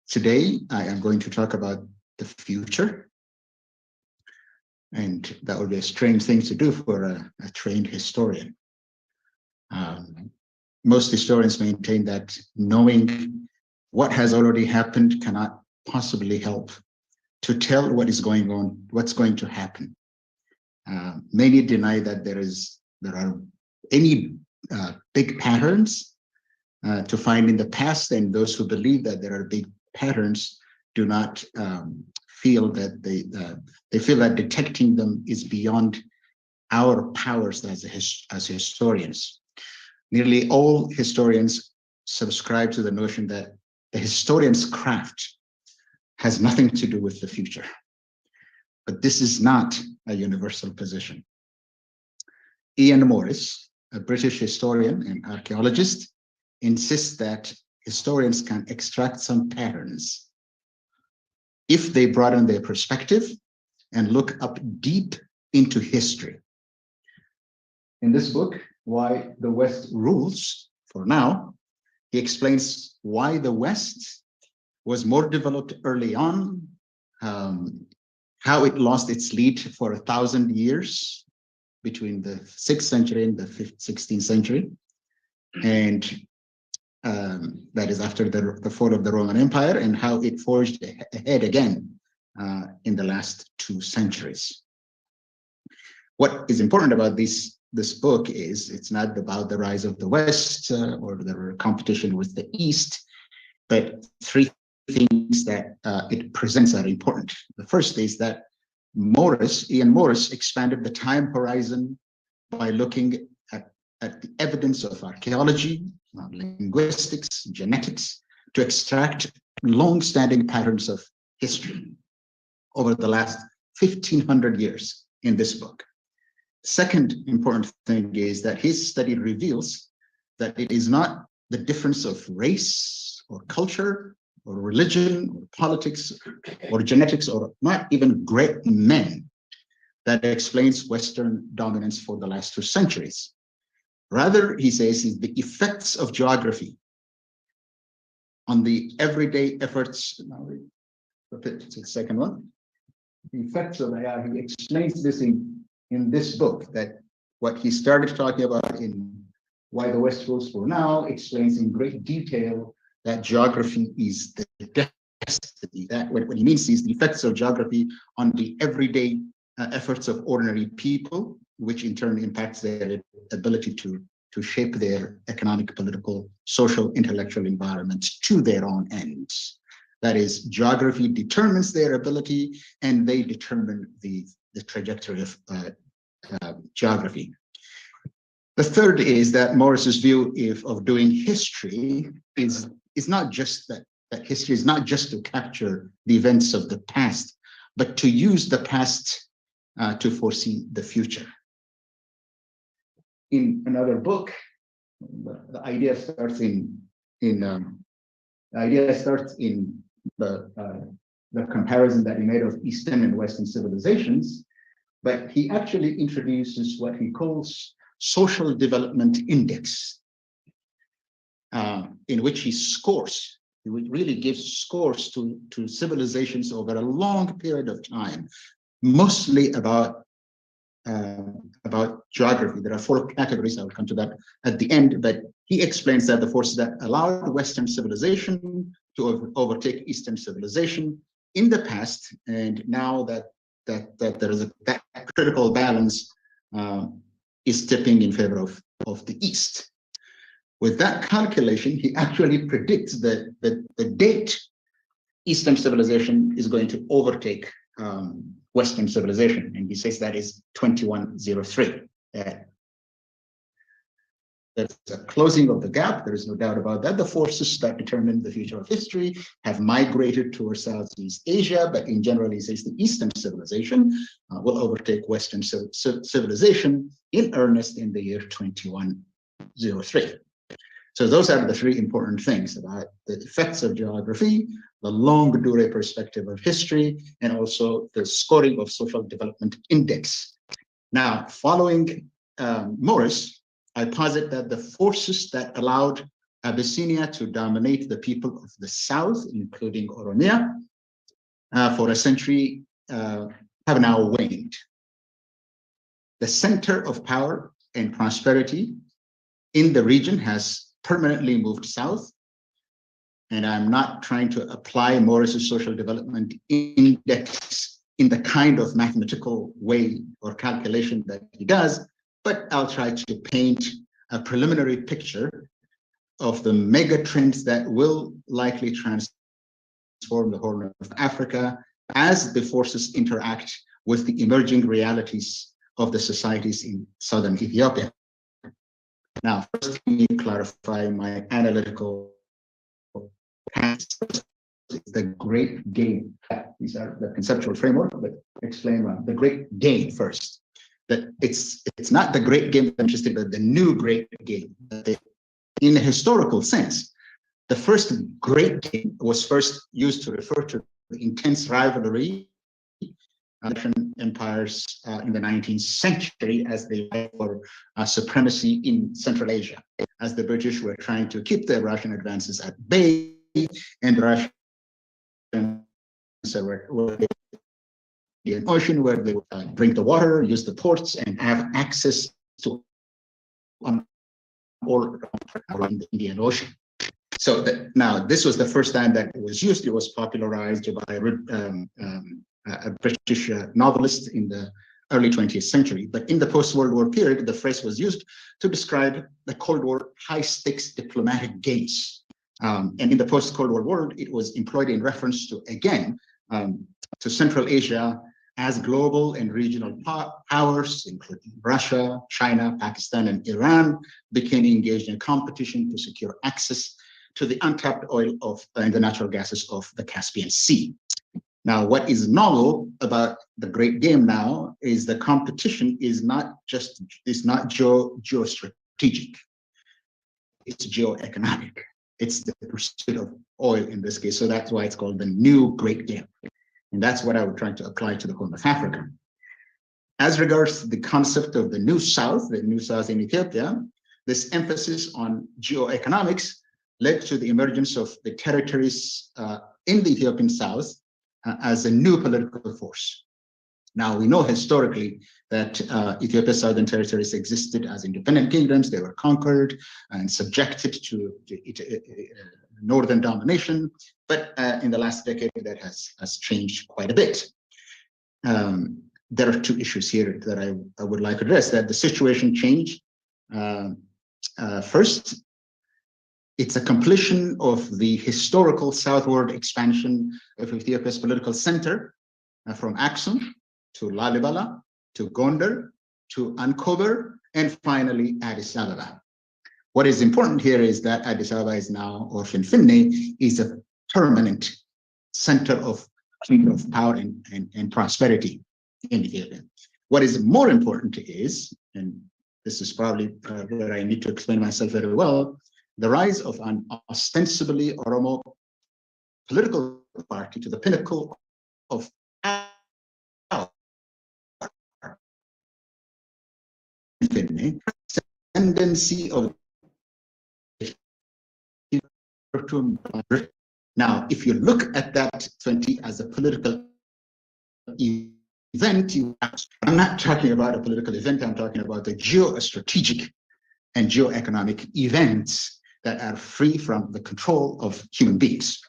Today, I am going to talk about the future. And that would be a strange thing to do for a trained historian. Most historians maintain that knowing what has already happened cannot possibly help to tell what is going on, what's going to happen. Many deny that there are any big patterns to find in the past, and those who believe that there are big patterns do not feel that they feel that detecting them is beyond our powers as historians. Nearly all historians subscribe to the notion that the historian's craft has nothing to do with the future. But this is not a universal position. Ian Morris, a British historian and archaeologist, insists that historians can extract some patterns if they broaden their perspective and look up deep into history. In this book, Why the West Rules for Now, he explains why the West was more developed early on, how it lost its lead for 1,000 years between the 6th century and the 16th century, and that is after the fall of the Roman Empire, and how it forged ahead again in the last 2 centuries. What is important about this book is it's not about the rise of the West or the competition with the East, but 3 things that it presents are important. The first is that Ian Morris expanded the time horizon by looking at the evidence of archaeology, linguistics, genetics, to extract long-standing patterns of history over the last 1,500 years in this book. Second important thing is that his study reveals that it is not the difference of race or culture or religion or politics or genetics or not even great men that explains Western dominance for the last 2 centuries. Rather, he says, is the effects of geography on the everyday efforts. Now we flip it to the second one. The effects of AI, he explains this in this book, that what he started talking about in Why the West Rules for Now explains in great detail that geography is the destiny. That what he means is the effects of geography on the everyday efforts of ordinary people, which in turn impacts their ability to shape their economic, political, social, intellectual environments to their own ends. That is, geography determines their ability, and they determine the trajectory of geography. The third is that Morris's view of doing history is not just that history is not just to capture the events of the past, but to use the past to foresee the future. In another book, the idea starts in the comparison that he made of Eastern and Western civilizations, but he actually introduces what he calls social development index, in which he really gives scores to civilizations over a long period of time, mostly about geography. There are 4 categories. I'll come to that at the end, but he explains that the forces that allowed Western civilization to overtake Eastern civilization in the past, and now that there is that critical balance is tipping in favor of the East. With that calculation, he actually predicts that the date Eastern civilization is going to overtake Western civilization, and he says that is 2103. There's a closing of the gap. There is no doubt about that. The forces that determine the future of history have migrated towards Southeast Asia, but in general, he says the Eastern civilization will overtake Western civilization in earnest in the year 2103. So those are the 3 important things about the effects of geography, the longue durée perspective of history, and also the scoring of social development index. Now, following Morris, I posit that the forces that allowed Abyssinia to dominate the people of the south, including Oromia, for a century, have now waned. The center of power and prosperity in the region has permanently moved south. And I'm not trying to apply Morris's social development index in the kind of mathematical way or calculation that he does, but I'll try to paint a preliminary picture of the mega trends that will likely transform the Horn of Africa as the forces interact with the emerging realities of the societies in southern Ethiopia. Now, first, let me clarify my analytical past. The great game. These are the conceptual framework, but explain the great game first. That it's not the great game I'm interested, but the new great game. In a historical sense, the first great game was first used to refer to the intense rivalry Russian empires in the 19th century as they fight for supremacy in Central Asia, as the British were trying to keep the Russian advances at bay, and the Russians were in the ocean where they would drink the water, use the ports, and have access to all around the Indian Ocean. So now this was the first time that it was used. It was popularized by a British novelist in the early 20th century. But in the post-World War period, the phrase was used to describe the Cold War high-stakes diplomatic games. And in the post-Cold War world, it was employed in reference to, again, to Central Asia as global and regional powers, including Russia, China, Pakistan, and Iran, became engaged in competition to secure access to the untapped oil and the natural gases of the Caspian Sea. Now, what is novel about the great game now is the competition is not geostrategic, it's geoeconomic. It's the pursuit of oil in this case. So that's why it's called the new great game. And that's what I would try to apply to the Horn of Africa. As regards to the concept of the New South in Ethiopia, this emphasis on geoeconomics led to the emergence of the territories in the Ethiopian South as a new political force. Now, we know historically that Ethiopia's southern territories existed as independent kingdoms. They were conquered and subjected to northern domination. But in the last decade, that has changed quite a bit. There are two issues here that I would like to address. That the situation changed. First, it's a completion of the historical southward expansion of Ethiopia's political center from Aksum to Lalibela, to Gondar, to Ankober, and finally Addis Ababa. What is important here is that Addis Ababa is now, or Finfinne, is a permanent center of power and prosperity in Ethiopia. What is more important is, and this is probably where I need to explain myself very well, the rise of an ostensibly Oromo political party to the pinnacle of power, tendency of now, if you look at that 20 as a political event, I'm not talking about a political event, I'm talking about the geostrategic and geoeconomic events that are free from the control of human beings.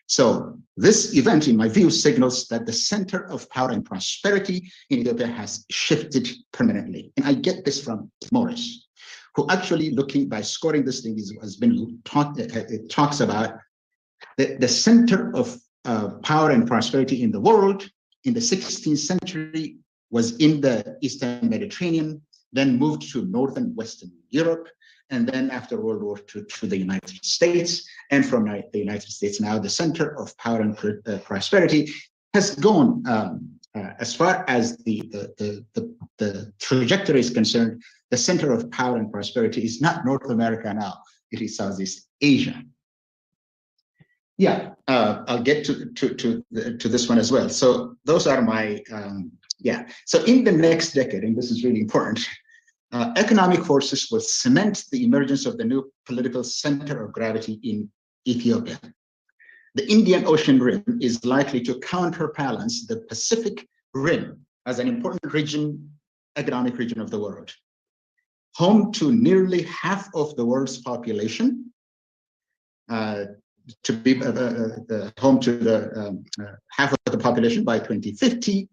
So this event, in my view, signals that the center of power and prosperity in Ethiopia has shifted permanently. And I get this from Morris, who actually by scoring this thing has been taught, it talks about the center of power and prosperity in the world in the 16th century was in the Eastern Mediterranean, then moved to Northern Western Europe, and then after World War II to the United States. And from the United States now, the center of power and prosperity has gone as far as the trajectory is concerned. The center of power and prosperity is not North America now, it is Southeast Asia. Yeah, I'll get to this one as well. So those are my, So in the next decade, and this is really important, economic forces will cement the emergence of the new political center of gravity in Ethiopia. The Indian Ocean Rim is likely to counterbalance the Pacific Rim as an important region, economic region of the world. Home to nearly half of the world's population, to be home to the half of the population by 2050,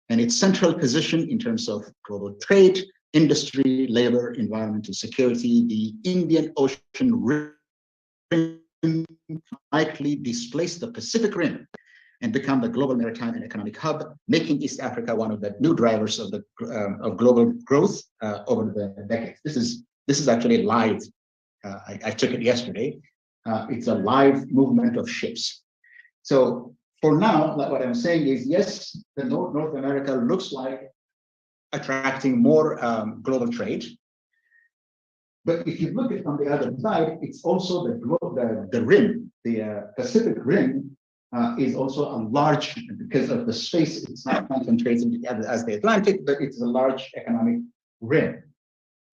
and its central position in terms of global trade, industry, labor, environmental security, the Indian Ocean Rim likely displace the Pacific Rim and become the global maritime and economic hub, making East Africa one of the new drivers of the of global growth over the decades. This is actually live. I took it yesterday. It's a live movement of ships. So for now, like what I'm saying is, yes, the North America looks like attracting more global trade. But if you look at it from the other side, it's also the rim, the Pacific Rim is also a large, because of the space, it's not concentrated as the Atlantic, but it's a large economic rim.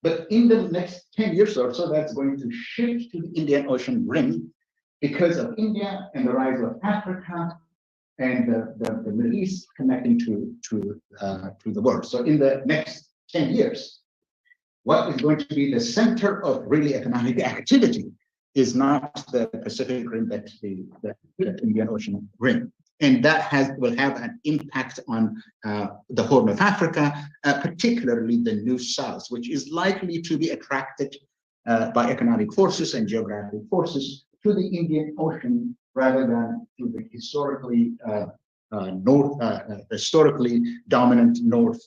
But in the next 10 years or so, that's going to shift to the Indian Ocean Rim because of India and the rise of Africa and the Middle East connecting to the world. So in the next 10 years, what is going to be the center of really economic activity is not the Pacific Rim, but the Indian Ocean Rim. And that will have an impact on the Horn of Africa, particularly the New South, which is likely to be attracted by economic forces and geographic forces to the Indian Ocean rather than to the historically dominant North.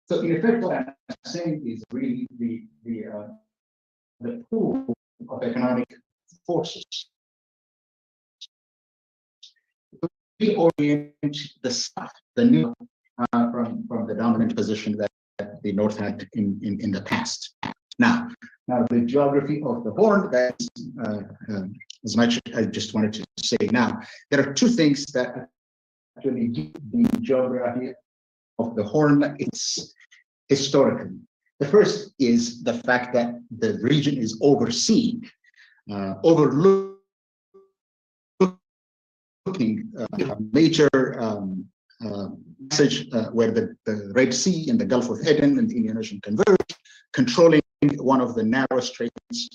So in effect, what I'm saying is really the pool of economic forces reorient the South, the new from the dominant position that the North had in the past. Now the geography of the Horn, that's as much I just wanted to say. Now there are two things that actually give the geography of the Horn its historically. The first is the fact that the region is overlooking a major passage where the Red Sea and the Gulf of Aden and the Indian Ocean converge, controlling one of the narrow straits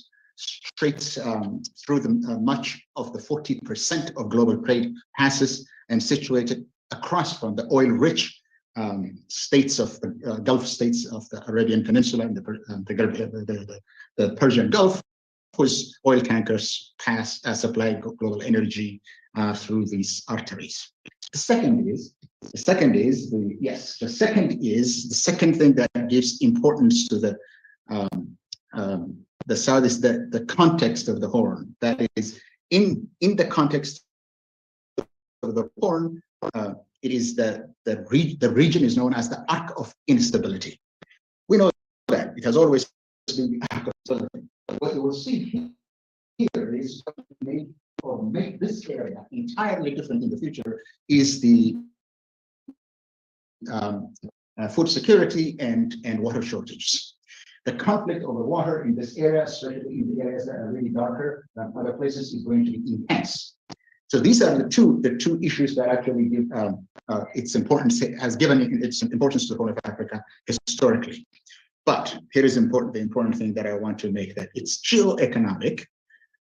through much of the 40% of global trade passes, and situated across from the oil-rich states of the Gulf states of the Arabian Peninsula and the Persian Gulf, whose oil tankers supply global energy through these arteries. The second thing that gives importance to the South is the context of the Horn. That is, in the context of the Horn, it is the region is known as the arc of instability. We know that it has always been the arc of instability. What you will see here is make this area entirely different in the future is the food security and water shortages. The conflict over water in this area, especially in the areas that are really darker than other places, is going to be intense. So these are the two issues that actually give its importance, has given its importance to the Horn of Africa historically. But here is the important thing that I want to make, that it's geoeconomic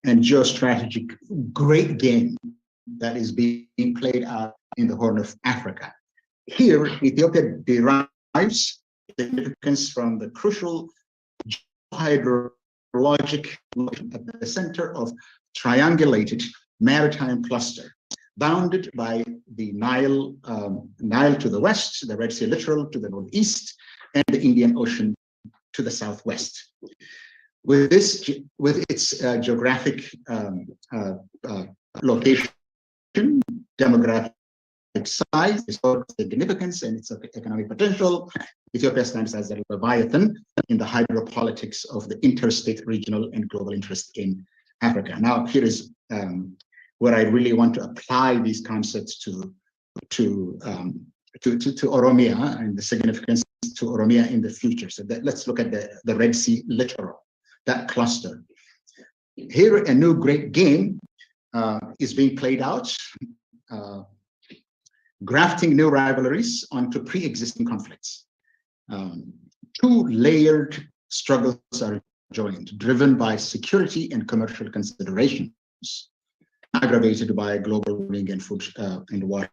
and geostrategic great game that is being played out in the Horn of Africa. Here, Ethiopia derives significance from the crucial hydrologic at the center of triangulated maritime cluster, bounded by the Nile to the west, the Red Sea littoral to the northeast, and the Indian Ocean to the southwest. With its geographic location, demographic size, historical significance, and its economic potential, Ethiopia stands as a leviathan in the hydropolitics of the interstate, regional, and global interest in Africa. Now, here is where I really want to apply these concepts to Oromia and the significance to Oromia in the future. So let's look at the Red Sea littoral, that cluster. Here, a new great game is being played out, grafting new rivalries onto pre-existing conflicts. Two layered struggles are joined, driven by security and commercial considerations, aggravated by global warming and food and water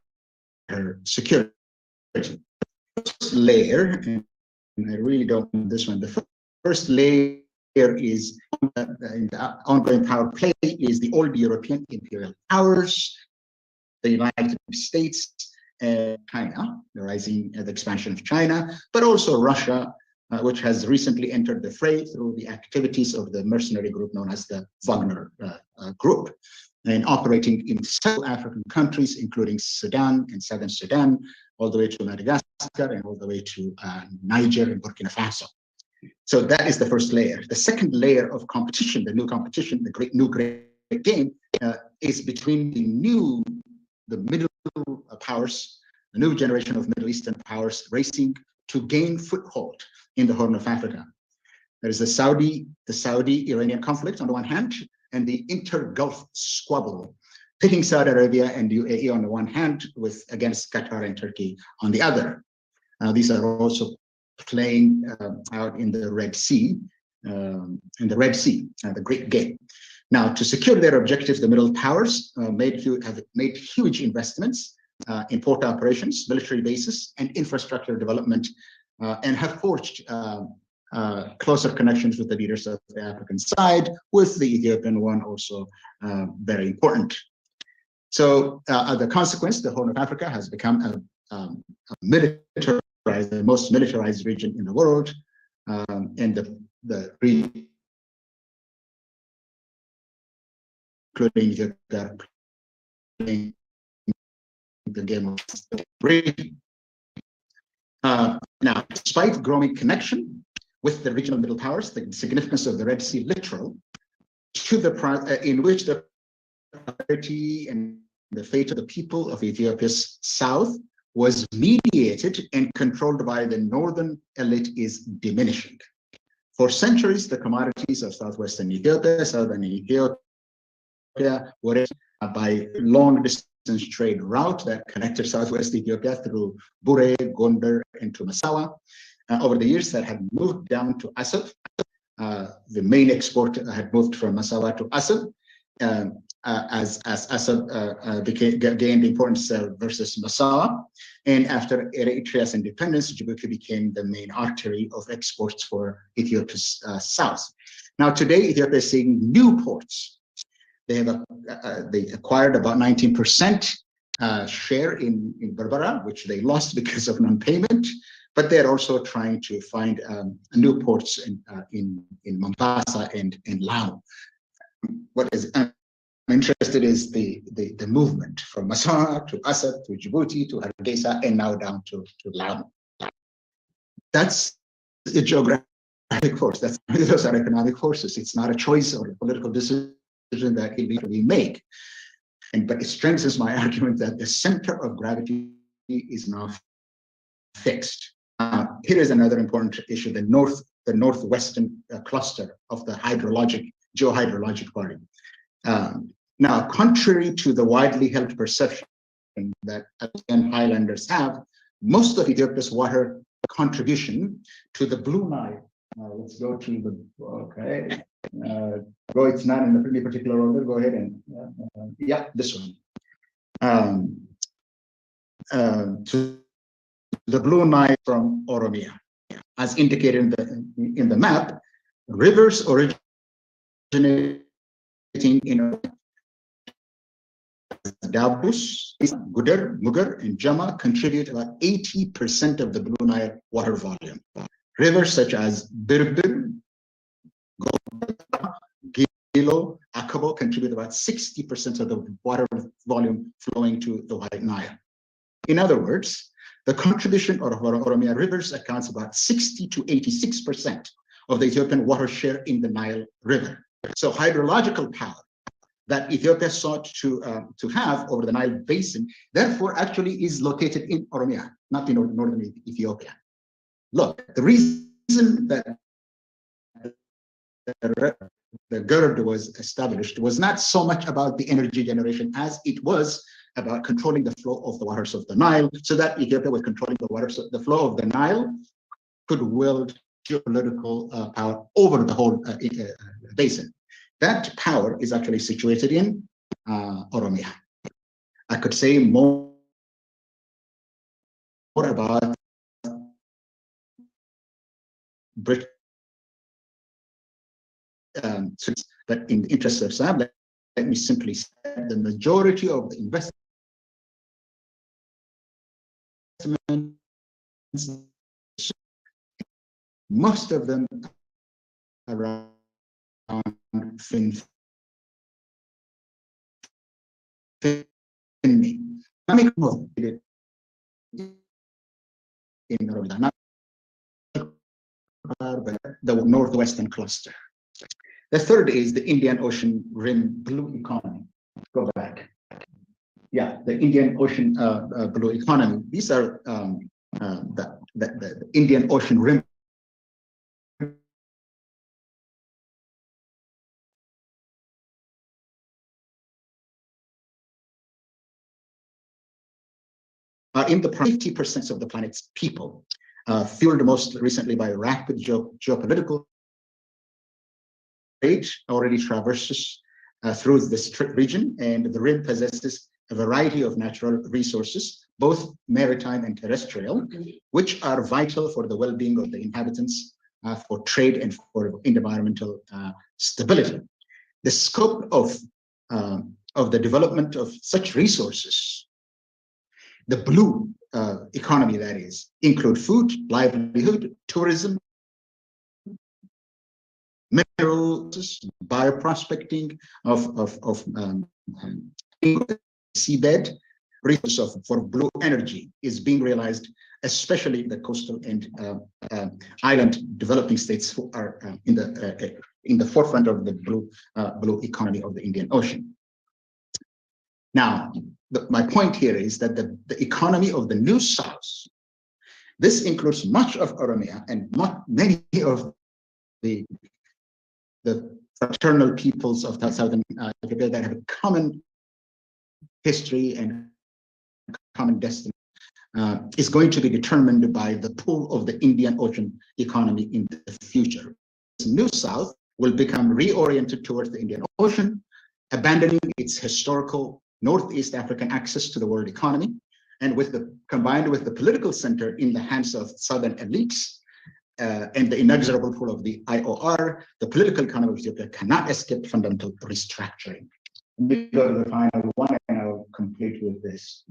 security. First layer, and I really don't want this one. The first layer is the ongoing power play is the old European imperial powers, the United States, China, the rising the expansion of China, but also Russia, which has recently entered the fray through the activities of the mercenary group known as the Wagner group, and operating in several African countries, including Sudan and Southern Sudan, all the way to Madagascar and all the way to Niger and Burkina Faso. So that is the first layer. The second layer of competition, the new competition, the great game, is between the middle powers, the new generation of Middle Eastern powers racing to gain foothold in the Horn of Africa. There is the Saudi-Iranian conflict on the one hand, and the inter-Gulf squabble, pitting Saudi Arabia and UAE on the one hand against Qatar and Turkey on the other. These are also playing out in the Red Sea, the Great Game. Now, to secure their objectives, the Middle Powers have made huge investments in port operations, military bases, and infrastructure development, and have forged closer connections with the leaders of the African side, with the Ethiopian one also very important. So, as a consequence, the Horn of Africa has become the most militarized region in the world, and the region, including Ethiopia, playing the game of region. Now, despite growing connection with the regional middle powers, the significance of the Red Sea littoral, in which the prosperity and the fate of the people of Ethiopia's south was mediated and controlled by the northern elite is diminishing. For centuries, the commodities of southern Ethiopia were by long distance trade route that connected southwest Ethiopia through Bure, Gondar, and to Massawa. Over the years, that had moved down to Assab. The main export had moved from Massawa to Assab. As Assab gained importance versus Massawa. And after Eritrea's independence, Djibouti became the main artery of exports for Ethiopia's south. Now, today, Ethiopia is seeing new ports. They acquired about 19% share in Berbera, which they lost because of non-payment. But they're also trying to find new ports in Mombasa and Lamu. What is interested is the movement from Massawa to Assab to Djibouti to Hargeisa and now down to Lamu. That's a geographic force. Those are economic forces. It's not a choice or a political decision that we make. But it strengthens my argument that the center of gravity is now fixed. Here is another important issue: the northwestern cluster of the geohydrologic body. Now, contrary to the widely held perception that African highlanders have, most of Ethiopia's water contribution to the Blue Nile. Let's go to the, okay. It's not in any particular order. Go ahead and, yeah, this one. To the Blue Nile from Oromia. As indicated in the map, rivers originating in Dabus, Gudar, Mugar, and Jama contribute about 80% of the Blue Nile water volume. Rivers such as Birbir, Gilo, Akabo contribute about 60% of the water volume flowing to the White Nile. In other words, the contribution of Oromia rivers accounts about 60 to 86% of the Ethiopian water share in the Nile River. So hydrological power that Ethiopia sought to have over the Nile Basin, therefore, actually is located in Oromia. not in northern Ethiopia. Look, the reason that the GERD was established was not so much about the energy generation as it was about controlling the flow of the waters of the Nile, so that Ethiopia was controlling the waters, the flow of the Nile could wield geopolitical power over the whole basin. That power is actually situated in Oromia. I could say more about Britain, but in the interest of time, let me simply say the majority of the investments, most of them around Finland. I mean, in Rwanda, the northwestern cluster. The third is the Indian Ocean Rim blue economy. Go back. Yeah, the Indian Ocean blue economy. These are the Indian Ocean Rim. Are in the 50% of the planet's people, fueled most recently by rapid geopolitical age, already traverses through this region, and the rim possesses a variety of natural resources, both maritime and terrestrial, which are vital for the well-being of the inhabitants, for trade, and for environmental stability. The scope of the development of such resources, the blue economy, that is, include food, livelihood, tourism, minerals, bioprospecting of seabed. Resources for blue energy is being realized, especially in the coastal and island developing states who are in the forefront of the blue economy of the Indian Ocean. Now, my point here is that the economy of the New South, this includes much of Oromia and many of the fraternal peoples of southern Ethiopia that have a common history and common destiny, is going to be determined by the pull of the Indian Ocean economy in the future. The New South will become reoriented towards the Indian Ocean, abandoning its historical Northeast African access to the world economy, and combined with the political center in the hands of southern elites and the inexorable pull of the IOR, the political economy of Ethiopia cannot escape fundamental restructuring. Let me go to the final one, and I'll complete with this.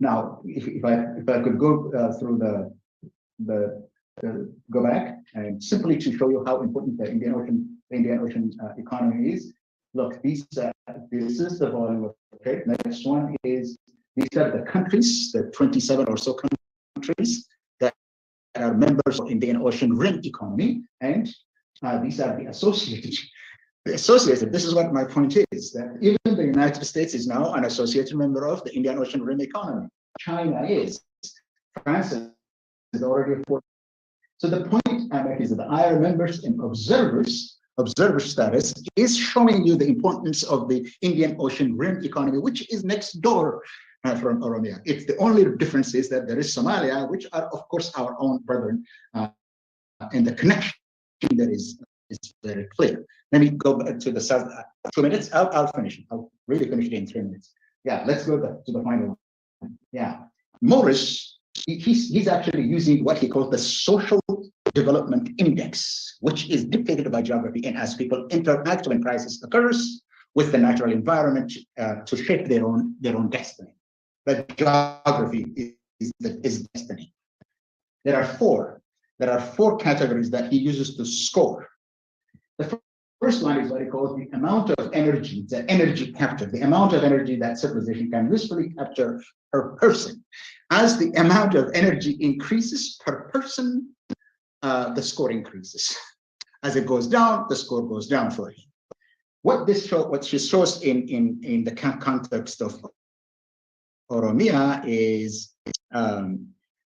Now, if I could go through go back, and simply to show you how important the Indian Ocean economy is. Look, this is the volume of trade. Next one is, these are the countries, the 27 or so countries that are members of Indian Ocean Rim economy, and these are the associated. This is what my point is, that even the United States is now an associated member of the Indian Ocean Rim economy. China is. France is already a. So the point I make is that the IR members and observer status is showing you the importance of the Indian Ocean Rim economy, which is next door from Oromia. It's the only difference is that there is Somalia, which are of course our own brethren, and the connection that is very clear. Let me go back to the south. 2 minutes. I'll finish it. I'll really finish it in 3 minutes. Yeah, let's go back to the final one. Yeah, Morris, he's actually using what he calls the social development index, which is dictated by geography, and as people interact when crisis occurs with the natural environment to shape their own destiny. But geography is destiny. There are four categories that he uses to score. The first one is what he calls the amount of energy, the energy capture, the amount of energy that civilization can usefully capture per person. As the amount of energy increases per person, the score increases. As it goes down, the score goes down for him. What she shows in the context of Oromia is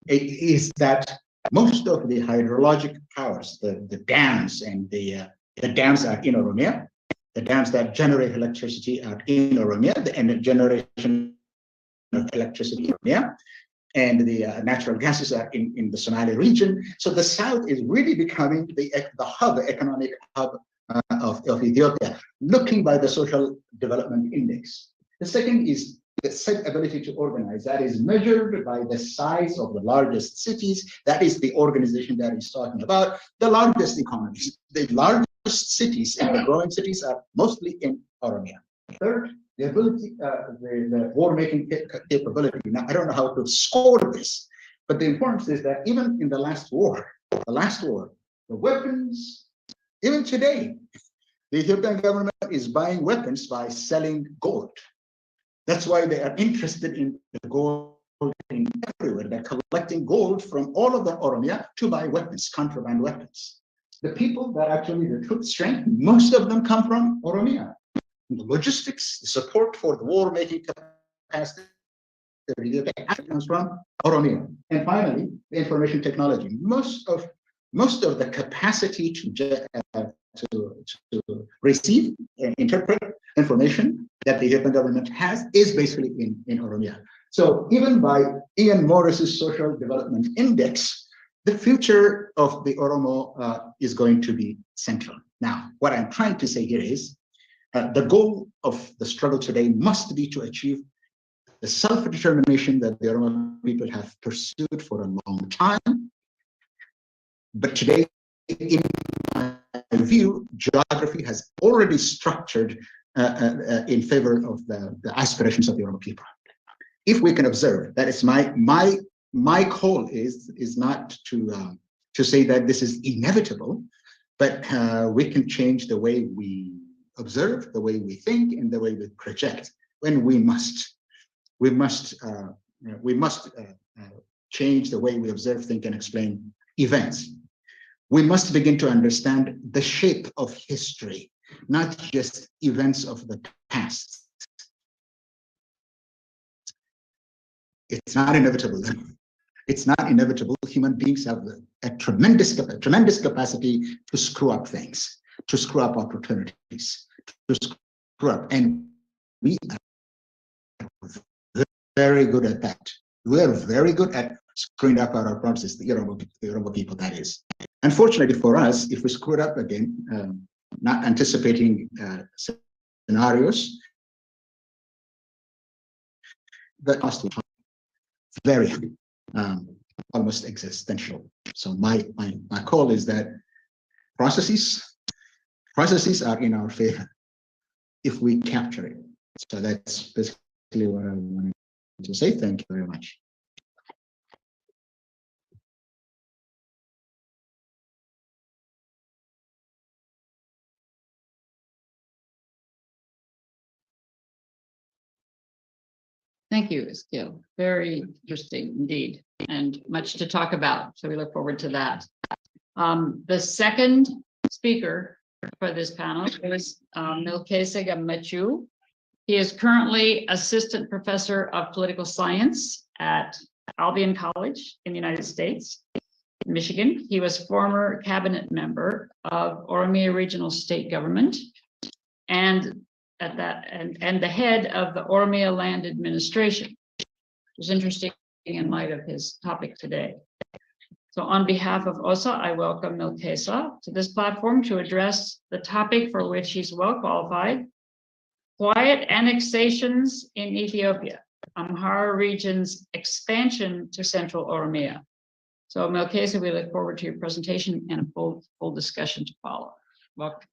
is that most of the hydrologic powers, the dams and the dams are in Oromia, the dams that generate electricity are in Oromia, and the generation of electricity in Oromia, and the natural gases are in the Somali region. So the South is really becoming the hub, economic hub of Ethiopia, looking by the social development index. The second is the said ability to organize, that is measured by the size of the largest cities. That is the organization that he's talking about, the largest economies. The largest cities and the growing cities are mostly in Oromia. Third, the ability, the war-making capability. Now, I don't know how to score this, but the importance is that even in the last war, the weapons, even today, the Ethiopian government is buying weapons by selling gold. That's why they are interested in the gold everywhere. They're collecting gold from all of the Oromia to buy weapons, contraband weapons. The people that actually recruit strength, most of them come from Oromia. The logistics, the support for the war-making capacity comes from Oromia. And finally, the information technology. Most of the capacity to receive and interpret information that the Ethiopian government has is basically in Oromia. So even by Ian Morris's Social Development Index, the future of the Oromo is going to be central. Now, what I'm trying to say here is the goal of the struggle today must be to achieve the self-determination that the Oromo people have pursued for a long time. But today, in my view, geography has already structured in favor of the aspirations of the Oromo people. If we can observe, that is my call is not to say that this is inevitable, but we can change the way we observe, the way we think, and the way we project. When we must change the way we observe, think, and explain events. We must begin to understand the shape of history, not just events of the past. It's not inevitable. It's not inevitable. Human beings have a tremendous capacity to screw up things, to screw up opportunities, to screw up. And we are very good at that. We are very good at screwing up our promises, the Oromo people, that is. Unfortunately for us, if we screw it up again, not anticipating scenarios, the cost will be very almost existential. So my call is that processes are in our favor if we capture it. So that's basically what I wanted to say. Thank you very much. Thank you, Eskil. Very interesting indeed, and much to talk about. So we look forward to that. The second speaker for this panel is Milkesa Gamechu. He is currently Assistant Professor of Political Science at Albion College in the United States, Michigan. He was former cabinet member of Oromia Regional State Government and the head of the Oromia Land Administration, which is interesting in light of his topic today. So on behalf of OSA, I welcome Milkesa to this platform to address the topic for which he's well qualified: quiet annexations in Ethiopia, Amhara region's expansion to Central Oromia. So Milkesa, we look forward to your presentation and a full discussion to follow. Welcome.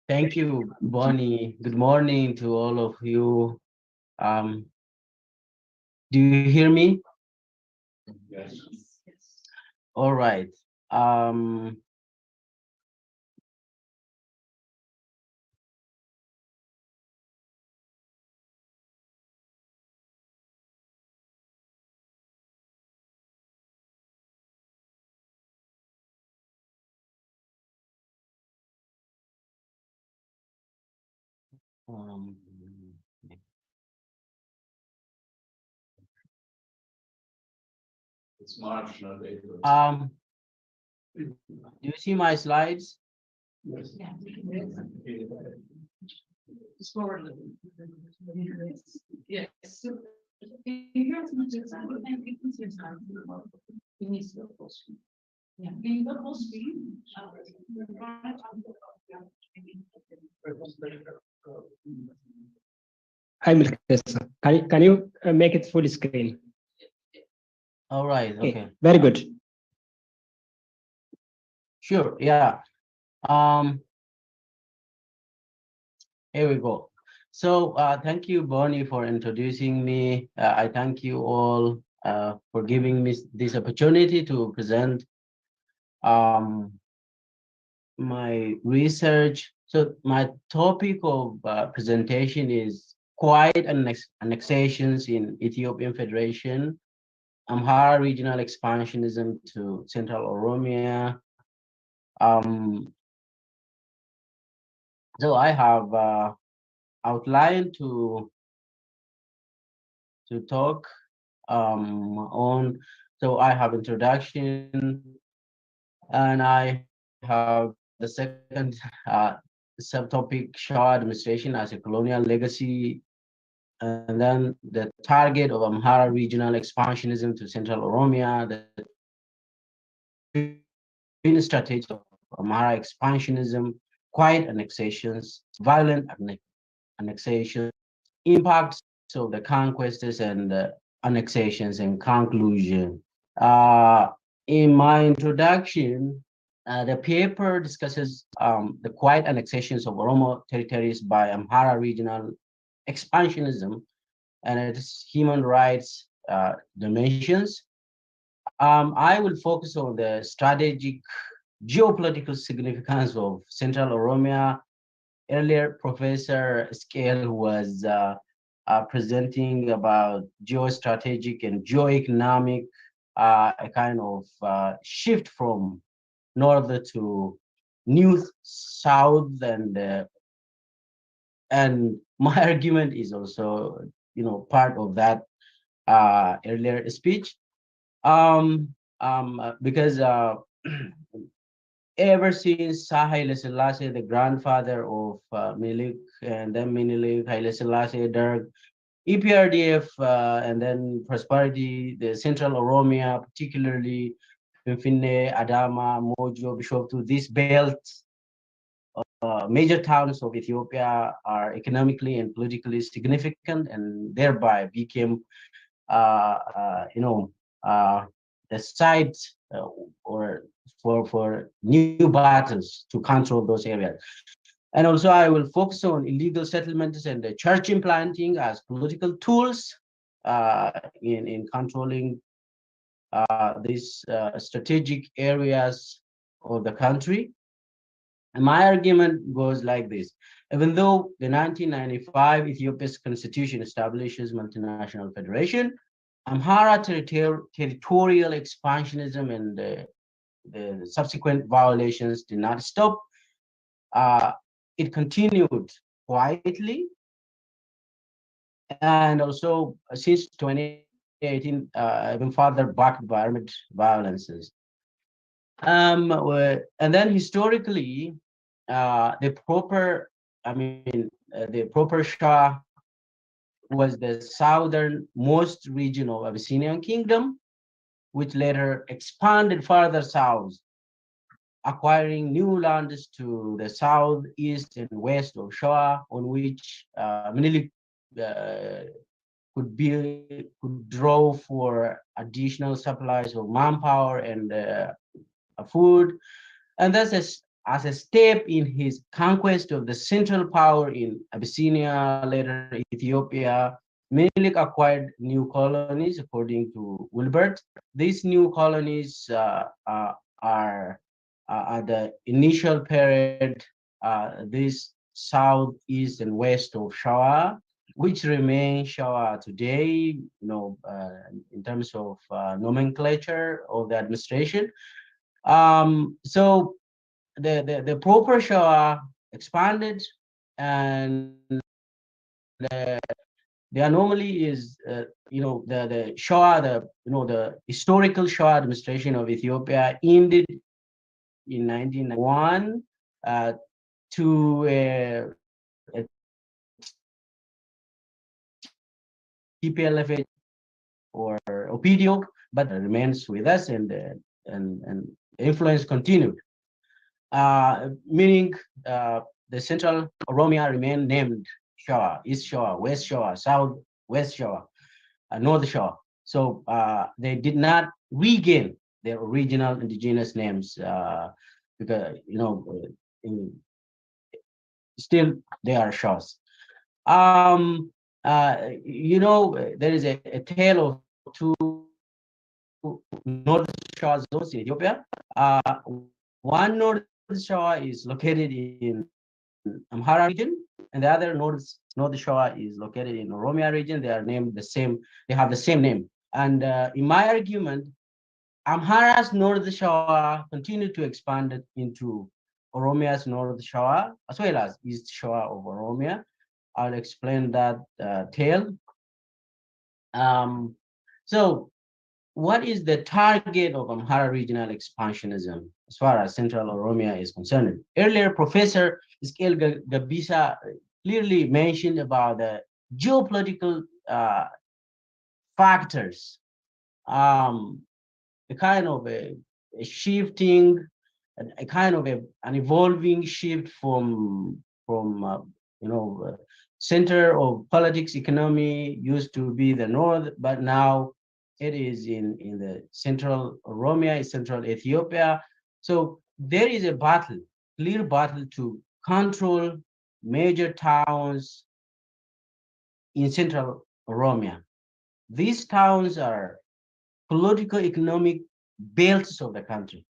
Thank you, Bonnie. Good morning to all of you. Do you hear me? Yes. All right. It's marginal. Do you see my slides? Yes. Just forward. Yes. Yeah. Hi, Milkesa. Can you make it full screen? All right. Okay. Very good. Sure. Yeah. Here we go. So thank you, Bonnie, for introducing me. I thank you all for giving me this opportunity to present my research. So my topic of presentation is quiet annexations in Ethiopian Federation, Amhara regional expansionism to Central Oromia. So I have outlined to talk on. So I have introduction, and I have the second subtopic: Shah administration as a colonial legacy, and then the target of Amhara regional expansionism to Central Oromia, the strategy of Amhara expansionism, quiet annexations, violent annexations, impacts of the conquests and annexations, and conclusion. In my introduction, the paper discusses the quiet annexations of Oromo territories by Amhara regional expansionism and its human rights dimensions. I will focus on the strategic geopolitical significance of Central Oromia. Earlier, Professor Scale was presenting about geostrategic and geoeconomic, a kind of shift from north to new south, and my argument is also, part of that earlier speech, because ever since Haile Selassie, the grandfather of Milik, and then Minilik, Haile Selassie, Derg, EPRDF, and then Prosperity, the Central Oromia, particularly Finfinne, Adama, Mojo, Bishoftu, these belts, major towns of Ethiopia are economically and politically significant, and thereby became, the site or for new battles to control those areas. And also, I will focus on illegal settlements and the church implanting as political tools in controlling these strategic areas of the country. And my argument goes like this. Even though the 1995 Ethiopia's constitution establishes multinational federation, Amhara territorial expansionism and the subsequent violations did not stop. It continued quietly, and also since 2018, even further backed by armed violences. And then historically, the proper Shah was the southernmost region of Abyssinian Kingdom, which later expanded further south, acquiring new lands to the south, east, and west of Shoa, on which Menelik could draw for additional supplies of manpower and food. And thus, as a step in his conquest of the central power in Abyssinia, later Ethiopia, Menelik acquired new colonies, according to Wilbert. These new colonies are at the initial period, this south, east, and west of Shawa, which remain Shawa today, in terms of nomenclature of the administration. So the proper Shawa expanded, and the anomaly is, the Shoah, the historical Shoah administration of Ethiopia ended in 1991 to a TPLF or Opidio, but remains with us, and influence continued. Meaning the central Oromia remained named Shoah, East Shoah, West Shoah, South West Shoah, North Shoah. So they did not regain their original indigenous names because still they are Shoahs. There is a tale of two North Shoah zones in Ethiopia. One North Shoah is located in Amhara region, and the other North Shoah is located in Oromia region. They are named the same. They have the same name. And in my argument, Amhara's North Shoah continued to expand into Oromia's North Shoah, as well as East Shoah of Oromia. I'll explain that tale. So what is the target of Amhara regional expansionism as far as Central Oromia is concerned? Earlier, Professor Iskeel Gabisa clearly mentioned about the geopolitical factors, a kind of a shifting, a kind of an evolving shift from center of politics, economy used to be the north, but now it is in the central Oromia, central Ethiopia. So there is a battle, clear battle to control major towns in central Oromia. These towns are political economic belts of the country.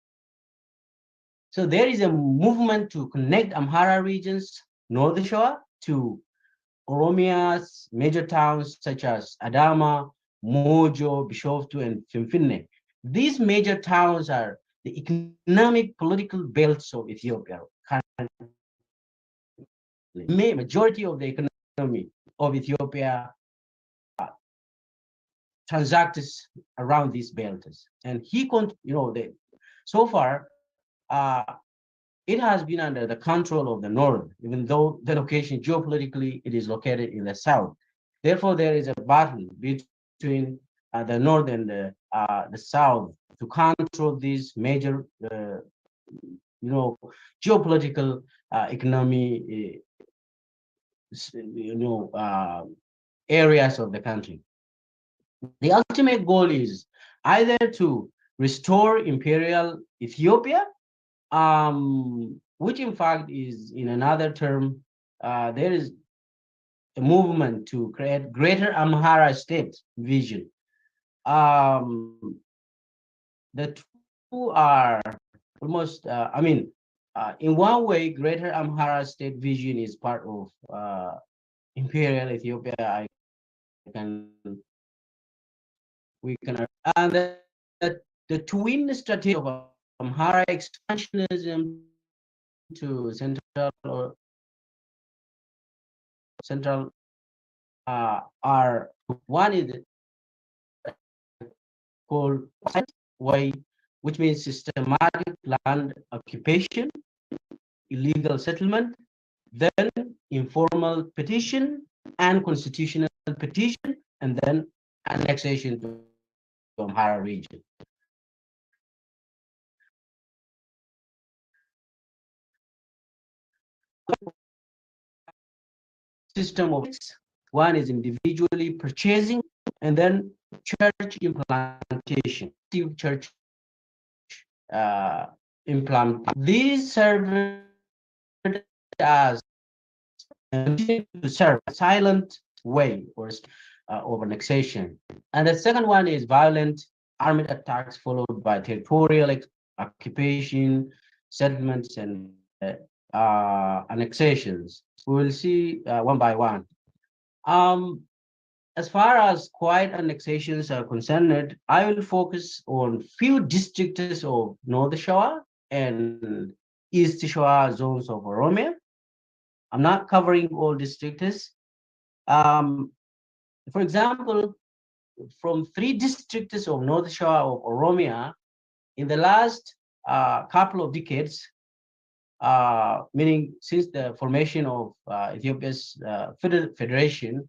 So there is a movement to connect Amhara regions, North Shoah, to Oromia's major towns such as Adama, Mojo, Bishoftu, and Finfinne. These major towns are the economic political belts of Ethiopia. The majority of the economy of Ethiopia transacts around these belts. And so far, it has been under the control of the north, even though the location geopolitically it is located in the south. Therefore, there is a battle between the north and the south to control these major, geopolitical economy, areas of the country. The ultimate goal is either to restore imperial Ethiopia, which in fact is, in another term, there is a movement to create greater Amhara state vision. The two are almost, in one way, greater Amhara state vision is part of imperial Ethiopia. And the twin strategy of Amhara expansionism to central are one is called way, which means systematic land occupation, illegal settlement, then informal petition and constitutional petition, and then annexation to Amhara region. System of one is individually purchasing, and then church implantation. Church implant. These serve as to serve a silent way or of annexation. And the second one is violent armed attacks followed by territorial occupation, settlements, and annexations. We will see one by one. As far as quiet annexations are concerned, I will focus on few districts of North Shoah and East Shoah zones of Oromia. I'm not covering all districts. For example, from 3 districts of North Shore of Oromia, in the last couple of decades, meaning since the formation of Ethiopia's federation,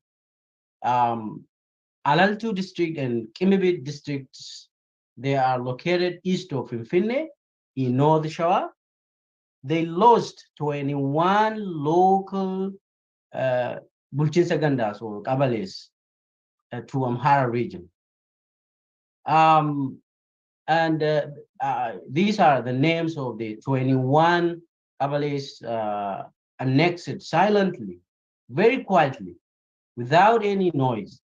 Alaltu district and Kimibit districts, they are located east of Finfinne in North Shore. They lost 21 local Bulchinsa Gandas or Kabales to Amhara region. And these are the names of the 21 Kabales annexed silently, very quietly, without any noise,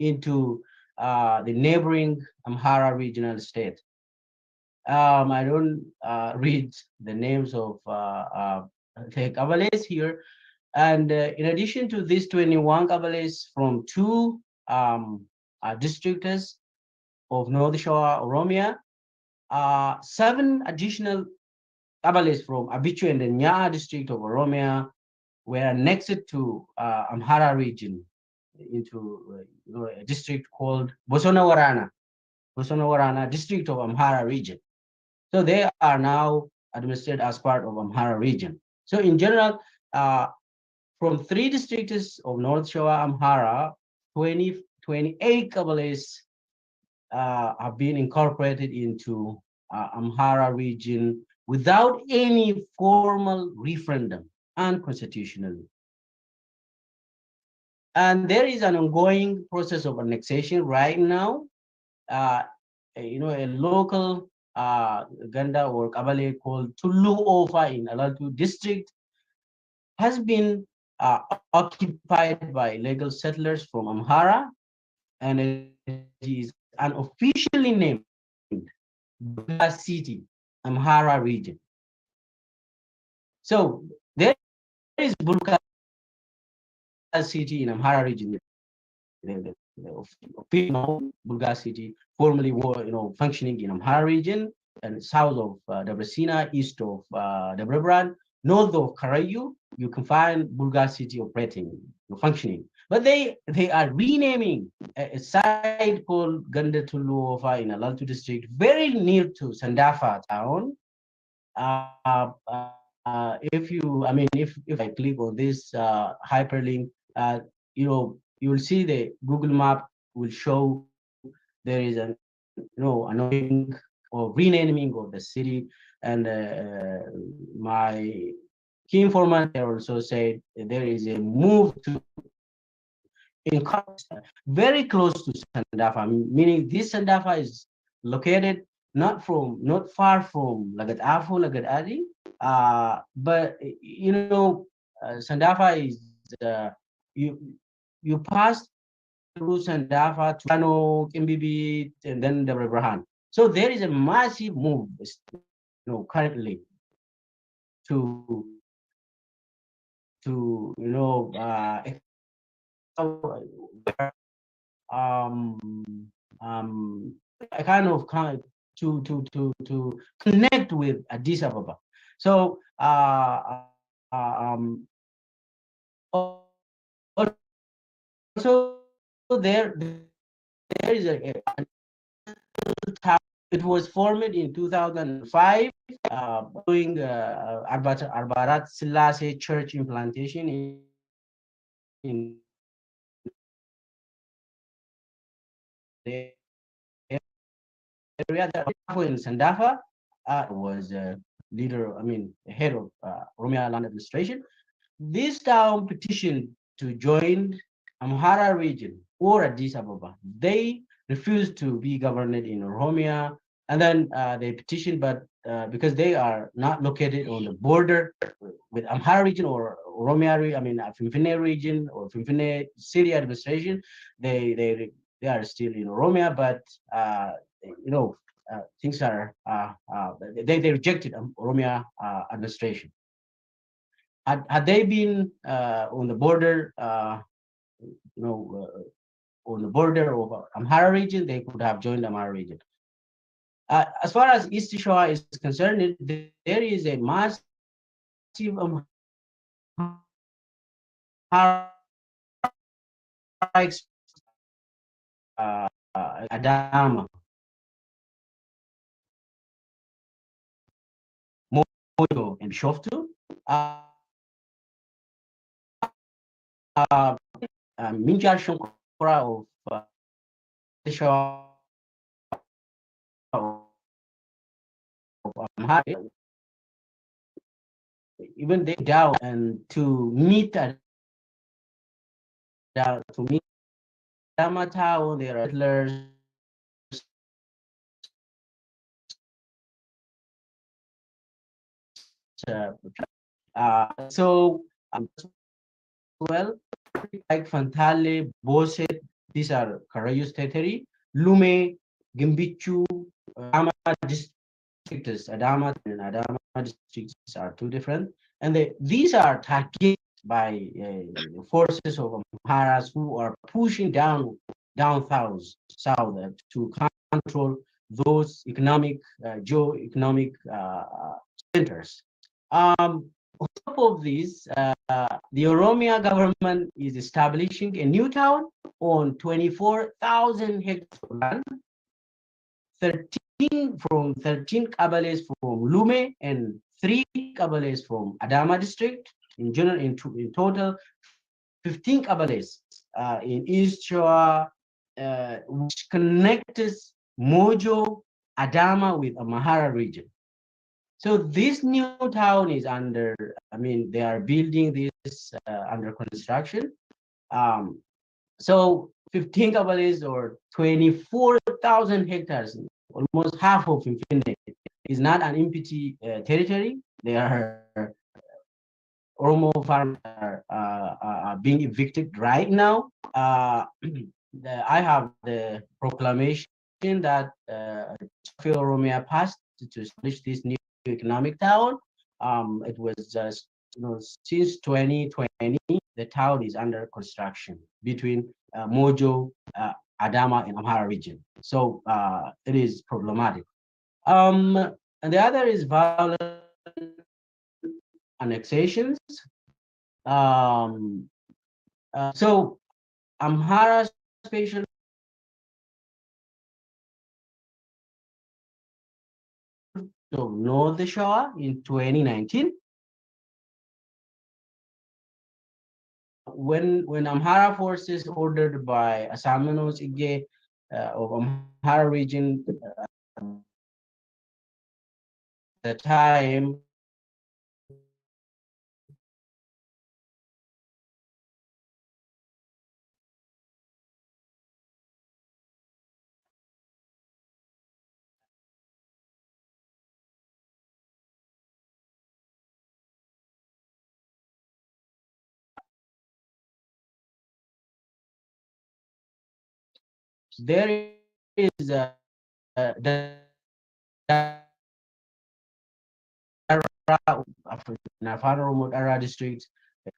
into the neighboring Amhara regional state. I don't read the names of the Kabales here. And in addition to these 21 Kabales from 2 districts of North Shore, Oromia, 7 additional Kabales from Abichu and the Nya district of Oromia were annexed to Amhara region into a district called Bosona Warana district of Amhara region. So they are now administered as part of Amhara region. So in general, from 3 districts of North Shore Amhara, 28 Kabales have been incorporated into Amhara region without any formal referendum, unconstitutionally. And there is an ongoing process of annexation right now. A local Ganda or Kabale called Tulu Ofa in Alaltu district has been occupied by illegal settlers from Amhara, and it is unofficially named Bulga City, Amhara region. So there is Bulga City in Amhara region. The Bulga City formerly were, functioning in Amhara region and south of Debrecina, east of Debrecen, north of Karayu. You can find Bulga City operating, functioning. But they are renaming a site called Ganda Tuluofa in Alaltu district, very near to Sandafa town. If I click on this hyperlink, you will see the Google map will show there is an annoying or renaming of the city, and my key informant also said there is a move to very close to Sandafa, meaning this Sandafa is located not far from Lagat Afo, Lagat Adi, but Sandafa is you pass through Sandafa to Kano, Kimbibi, and then Debre. So there is a massive move, currently to a kind of to connect with Addis Ababa. So also there is it was formed in 2005 doing Arbarat Selassie church implantation in the area that in Sandafa was head of Oromia Land Administration. This town petitioned to join Amhara region or Addis Ababa. They refused to be governed in Oromia, and then they petitioned, but because they are not located on the border with Amhara region or Oromia, Finfinne region or Finfinne city administration, they are still in Oromia, but things are they rejected Oromia administration. Had they been on the border, on the border of Amhara region, they could have joined Amhara region. As far as East Shore is concerned, there is a massive Amhara strikes Adama, Mojo, and Bishoftu. Minjar Shankora of Amhara, even they down and to meet Adama town, there are settlers. So well, like Fantale, Boset, these are Karayus territory, Lume, Gimbichu, Adama districts, Adama and Adama districts are two different, and these are targeted by forces of Amharas who are pushing down south to control those geo-economic centers. On top of this, the Oromia government is establishing a new town on 24,000 hectares of land, 13 kabales from Lume and 3 kabales from Adama district. In general, in total, 15 kabales in East Shoa, which connects Mojo, Adama with Amhara region. So this new town is under, they are building this under construction. So 15 kabales or 24,000 hectares, almost half of Infinite, is not an empty territory. They are Oromo farmers are being evicted right now. I have the proclamation that Oromia passed to establish this new economic town. It was just, since 2020, the town is under construction between Mojo, Adama, and Amhara region. So it is problematic. And the other is violent annexations. So Amhara Special of North Shore in 2019. When Amhara forces ordered by Asamanos Ige of Amhara region at the time, there is the Oromo Dara district.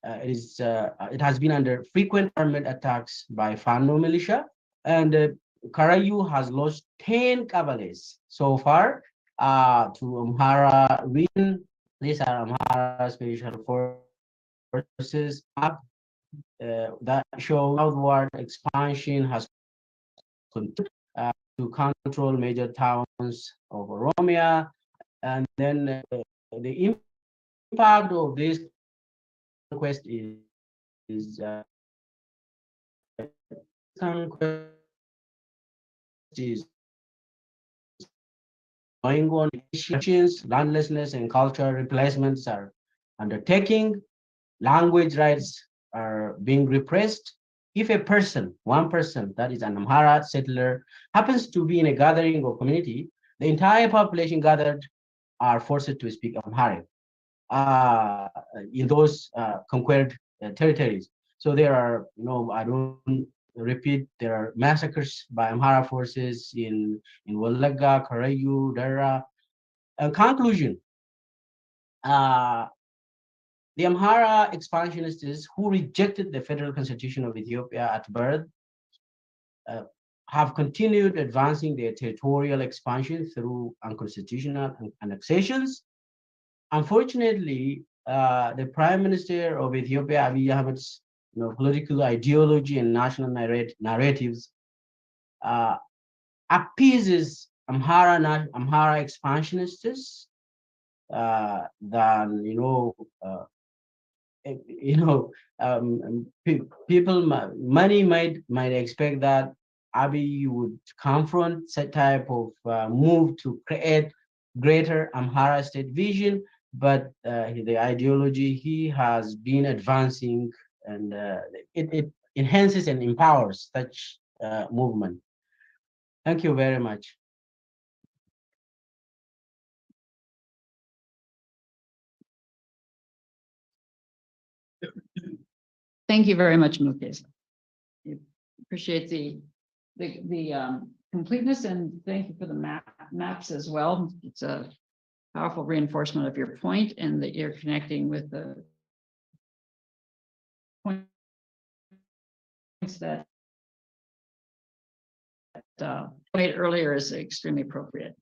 It has been under frequent armed attacks by Fano militia, and Karayu has lost 10 kabales so far to Amhara region. These are Amhara special forces that show outward expansion has continued to control major towns of Oromia, and then the impact of this conquest is going on. Landlessness and cultural replacements are undertaking. Language rights are being repressed. If a person, one person that is an Amhara settler, happens to be in a gathering or community, the entire population gathered are forced to speak Amharic in those conquered territories. So there are, I don't repeat, there are massacres by Amhara forces in Walagga, Karayu, Dara. Conclusion, the Amhara expansionists who rejected the federal constitution of Ethiopia at birth have continued advancing their territorial expansion through unconstitutional annexations. Unfortunately, the Prime Minister of Ethiopia, Abiy Ahmed's political ideology and national narratives, appeases Amhara expansionists than people, many might expect that Abiy would confront such type of move to create greater Amhara state vision, but the ideology he has been advancing, and it enhances and empowers such movement. Thank you very much. Thank you very much, Mukesa. Appreciate the completeness, and thank you for the maps as well. It's a powerful reinforcement of your point, and that you're connecting with the points that made earlier is extremely appropriate.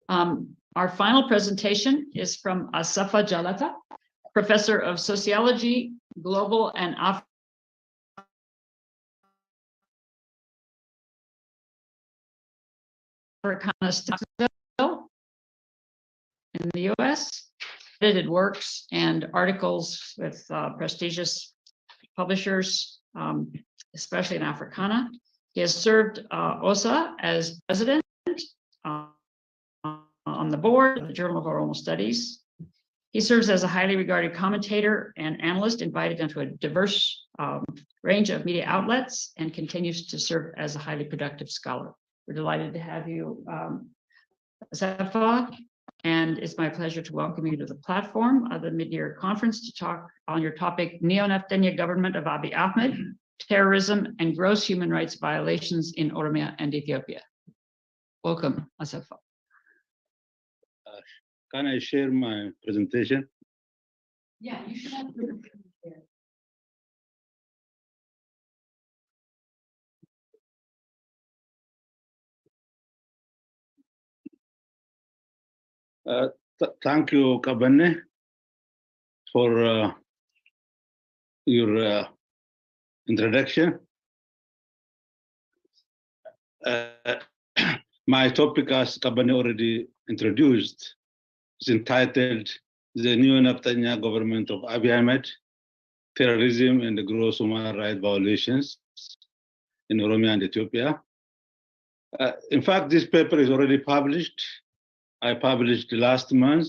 Our final presentation is from Asafa Jalata, Professor of Sociology, Global and Africana Studies in the US, edited works and articles with prestigious publishers, especially in Africana. He has served OSA as president on the board of the Journal of Oromo Studies. He serves as a highly regarded commentator and analyst invited into a diverse range of media outlets, and continues to serve as a highly productive scholar. We're delighted to have you, Asafa, and it's my pleasure to welcome you to the platform of the mid-year conference to talk on your topic, Neo-Naftanya Government of Abiy Ahmed, Terrorism and Gross Human Rights Violations in Oromia and Ethiopia. Welcome, Asafa. Can I share my presentation? Yeah, you should have to Thank you, Kabane, for your introduction. My topic, as Kabane already introduced, is entitled The Neo-Naftanya Government of Abiy Ahmed, Terrorism and the Gross Human Rights Violations in Oromia and Ethiopia. In fact, this paper is already published. I published last month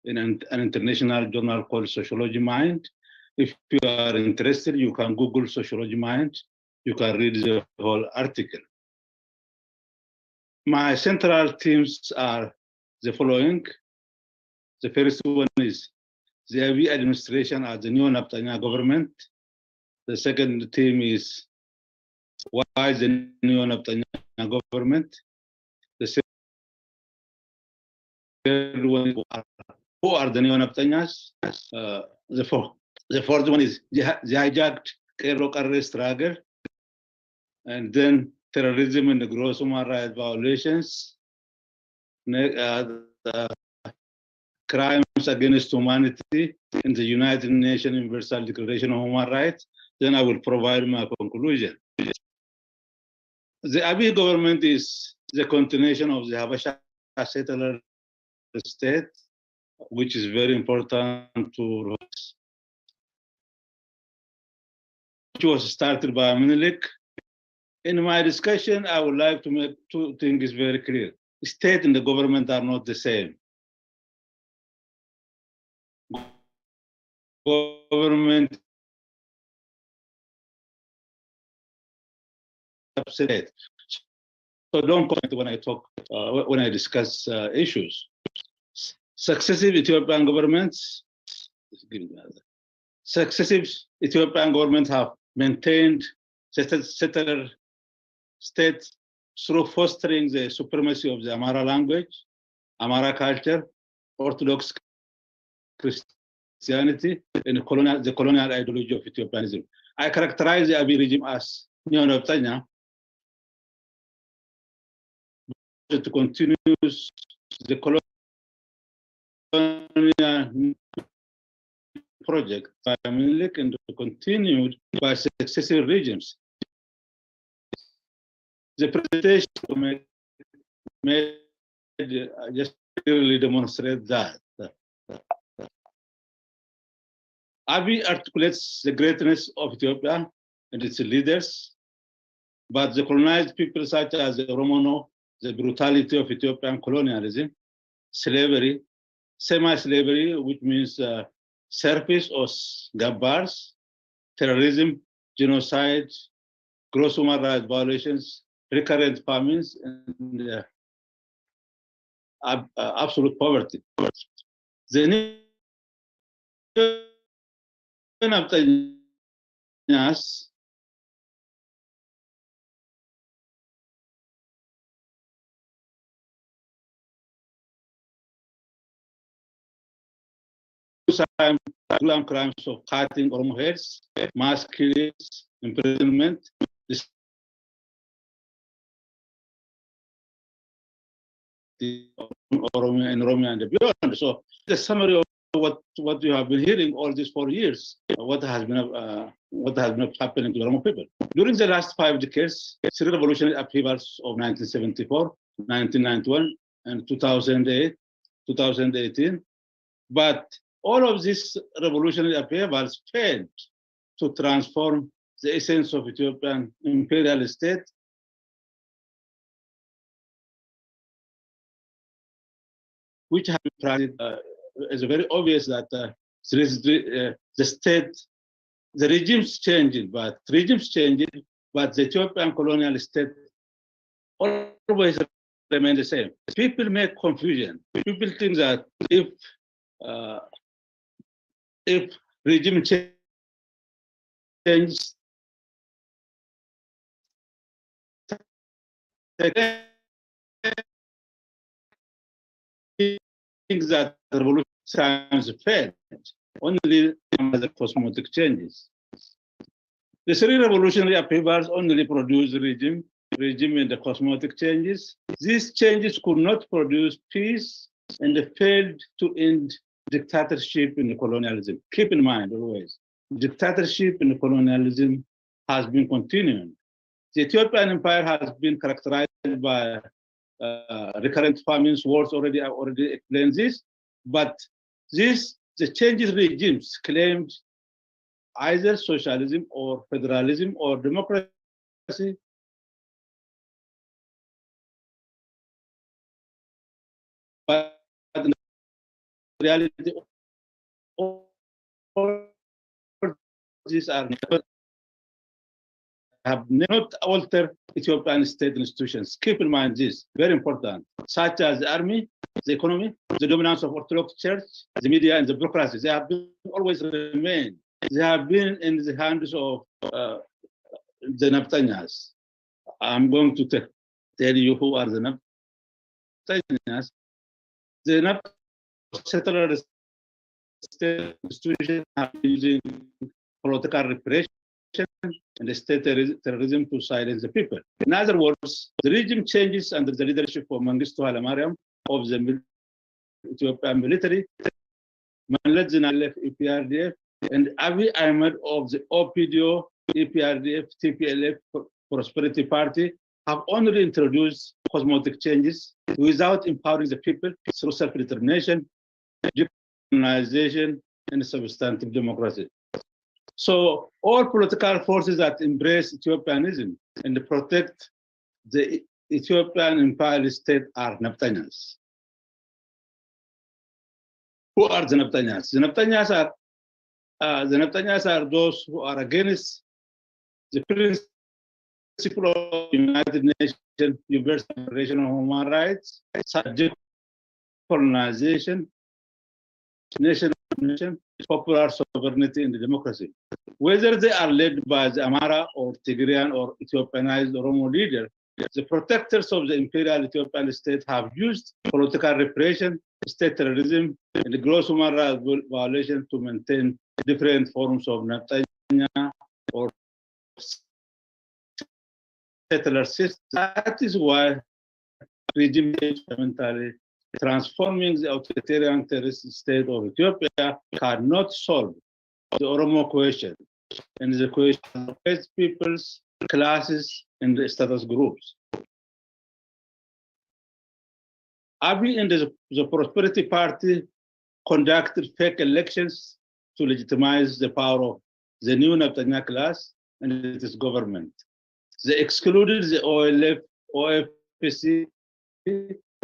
in an international journal called Sociology Mind. If you are interested, you can Google Sociology Mind. You can read the whole article. My central themes are the following. The first one is the Abiy administration as the Neo-Naftanya government. The second theme is why the Neo-Naftanya government. The third one is who are the Neo-Naftanyas. The fourth one is the hijacked Kero struggle. And then terrorism and the gross human rights violations. The crimes against humanity in the United Nations Universal Declaration of Human Rights. Then I will provide my conclusion. The Abiy government is the continuation of the Habasha settler state, which is very important to us. Which was started by Menelik. In my discussion, I would like to make two things very clear. State and the government are not the same. Government upset. So don't comment when I talk, when I discuss issues. Successive Ethiopian governments have maintained settler state through fostering the supremacy of the Amhara language, Amhara culture, Orthodox Christianity, and the colonial ideology of Ethiopianism. I characterize the Abiy regime as Neo-Naftanya to continue the colonial project by Milik and continued by successive regimes. The presentation made just clearly demonstrate that. Abiy articulates the greatness of Ethiopia and its leaders, but the colonized people such as the Oromo know the brutality of Ethiopian colonialism, slavery, semi-slavery, which means service or gabbars, terrorism, genocide, gross human rights violations, recurrent famines, and absolute poverty. The Naftaniyas crimes of cutting Oromo heads, mass killings, imprisonment, Oromia and beyond. So the summary of what you have been hearing all these 4 years, what has been happening to the Oromo people. During the last 5 decades, 3 revolutionary upheavals of 1974, 1991, and 2008, 2018, but all of these revolutionary upheavals failed to transform the essence of Ethiopian imperial state which have been practiced. It's very obvious that the state, the regimes changed, but the Ethiopian colonial state always remain the same. People make confusion. People think that if regime changes, things that the revolution times failed, only the cosmetic changes. The 3 revolutionary upheavals only produce regime and the cosmetic changes. These changes could not produce peace and they failed to end dictatorship in colonialism. Keep in mind always, dictatorship in colonialism has been continuing. The Ethiopian empire has been characterized by recurrent famines, wars. I already explained this, but the changes regimes claimed either socialism or federalism or democracy. But in reality, all these have not altered Ethiopian state institutions. Keep in mind this, very important, such as the army, the economy, the dominance of Orthodox Church, the media, and the bureaucracy. They have been always remained. They have been in the hands of the Naftaniyas. I'm going to tell you who are the Naftaniyas. The settler state institutions are using political repression and the state terrorism to silence the people. In other words, the regime changes under the leadership of Mengistu Haile Mariam of the Ethiopian military, Maled Zenalef EPRDF, and Abiy Ahmed of the OPDO, EPRDF, TPLF, Prosperity Party have only introduced cosmetic changes without empowering the people through self-determination, decolonization, and substantive democracy. So all political forces that embrace Ethiopianism and protect the Ethiopian imperial state are Naftaniyas. Who are the Naftaniyas? The Naftaniyas are those who are against the principle of United Nations Universal Declaration of Human Rights, subject colonization, national popular sovereignty and democracy. Whether they are led by the Amhara or Tigrayan or Ethiopianized Oromo leader, the protectors of the imperial Ethiopian state have used political repression, state terrorism, and gross human rights violation to maintain different forms of Naftaniyya or settler system. That is why regime fundamentally transforming the authoritarian terrorist state of Ethiopia cannot solve the Oromo question, and the question of people's classes and the status groups. Abiy and the Prosperity Party conducted fake elections to legitimize the power of the new Naftanya class and its government. They excluded the OLF, OFPC,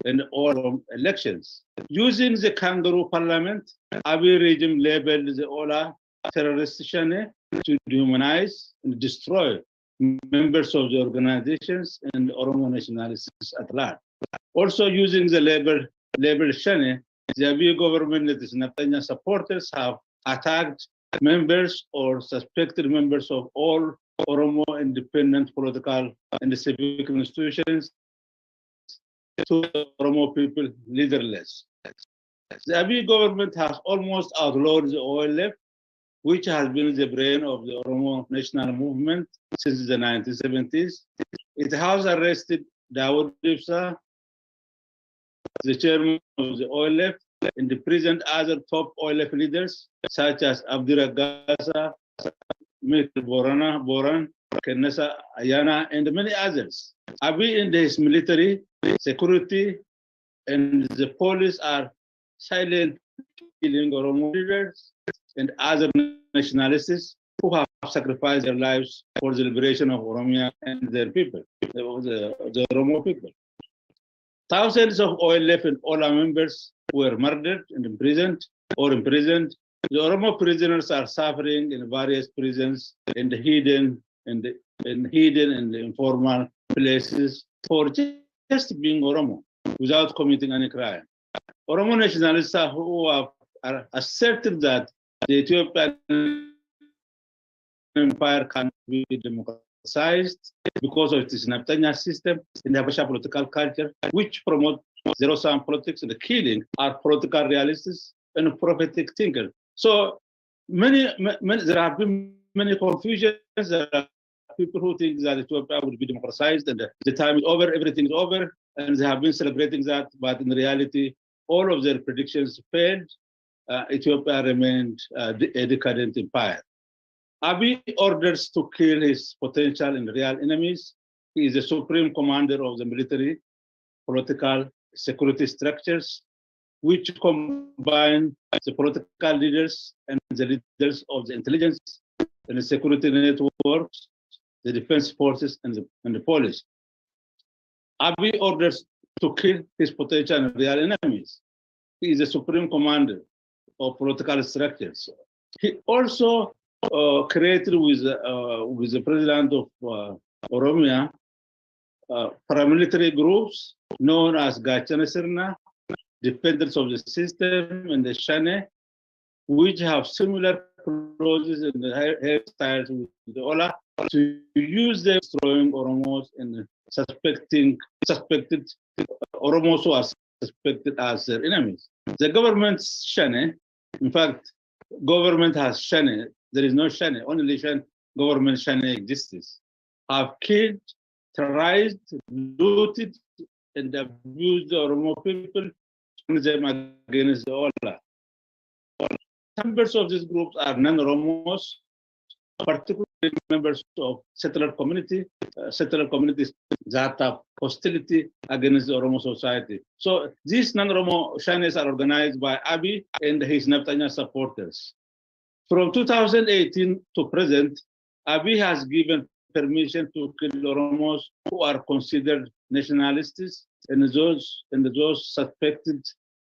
and all elections. Using the kangaroo parliament, Abiy regime labeled the Ola terrorist to dehumanize and destroy members of the organizations and Oromo nationalists at large. Also using the label Shane, the Abiy government and its Naftanya supporters have attacked members or suspected members of all Oromo independent political and civic institutions to the Oromo people leaderless. The Abiy government has almost outlawed the OLF, which has been the brain of the Oromo national movement since the 1970s. It has arrested Dawood Ibsa, the chairman of the OLF, and imprisoned other top OLF leaders such as Abdiragasa, Mikhail Boran, Kenesa Ayana, and many others. Abiy and his military, security, and the police are silent killing Oromo leaders and other nationalists who have sacrificed their lives for the liberation of Oromia and their people, the Oromo people. Thousands of OLF and OLA members were murdered and imprisoned or imprisoned. The Oromo prisoners are suffering in various prisons and hidden in the informal places for just being Oromo without committing any crime. Oromo nationalists who are asserted that the Ethiopian empire can be democratized because of its Naftanya system in the Habesha political culture, which promote zero-sum politics and the killing, are political realists and prophetic thinkers. So there have been many confusions. There are people who think that Ethiopia will be democratized and the time is over, everything is over, and they have been celebrating that, but in reality, all of their predictions failed. Ethiopia remained a decadent empire. Abiy orders to kill his potential and real enemies. He is the supreme commander of the military, political, security structures, which combine the political leaders and the leaders of the intelligence and the security networks, the defense forces, and the police. Abiy orders to kill his potential and real enemies. He is the supreme commander of political structures. He also created with the president of Oromia paramilitary groups known as Gachana Sirna, defenders of the system, and the Shane, which have similar clothes and hairstyles with the Ola, to use them destroying Oromos and suspected Oromos who are suspected as their enemies. The government's Shane, in fact, government has Shane. There is no Shane, only Shane, government Shane exists. Have killed, terrorized, looted, and abused the Oromo people, turn them against the Ola. Members of these groups are non-Oromos, particularly members of settler communities that have hostility against the Oromo society. So these non-Oromo Shanes are organized by Abiy and his Naftanya supporters. From 2018 to present, Abiy has given permission to kill Oromos who are considered nationalists and those suspected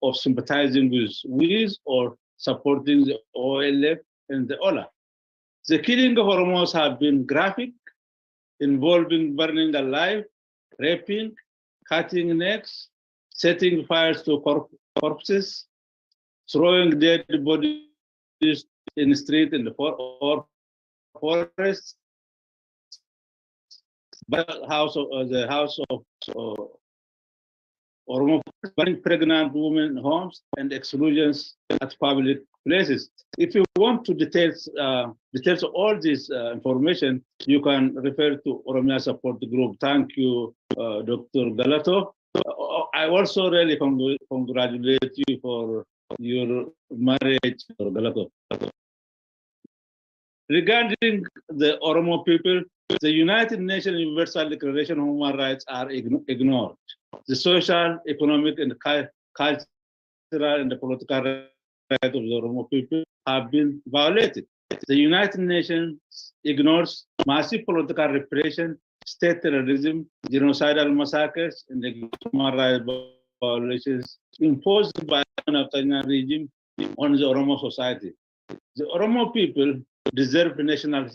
of sympathizing with or supporting the OLF and the Ola. The killing of Oromos have been graphic, involving burning alive, raping, cutting necks, setting fires to corpses, throwing dead bodies in the street or forests, the house of Oromo, burning pregnant women in homes, and exclusions at public places. If you want to details of all this information, you can refer to Oromia Support Group. Thank you, Dr. Galato. I also really congratulate you for your marriage, Dr. Galato. Regarding the Oromo people, the United Nations Universal Declaration of Human Rights are ignored. The social, economic, and cultural and the political rights of the Oromo people have been violated. The United Nations ignores massive political repression, state terrorism, genocidal massacres, and the human rights violations imposed by the Afghan regime on the Oromo society. The Oromo people deserve national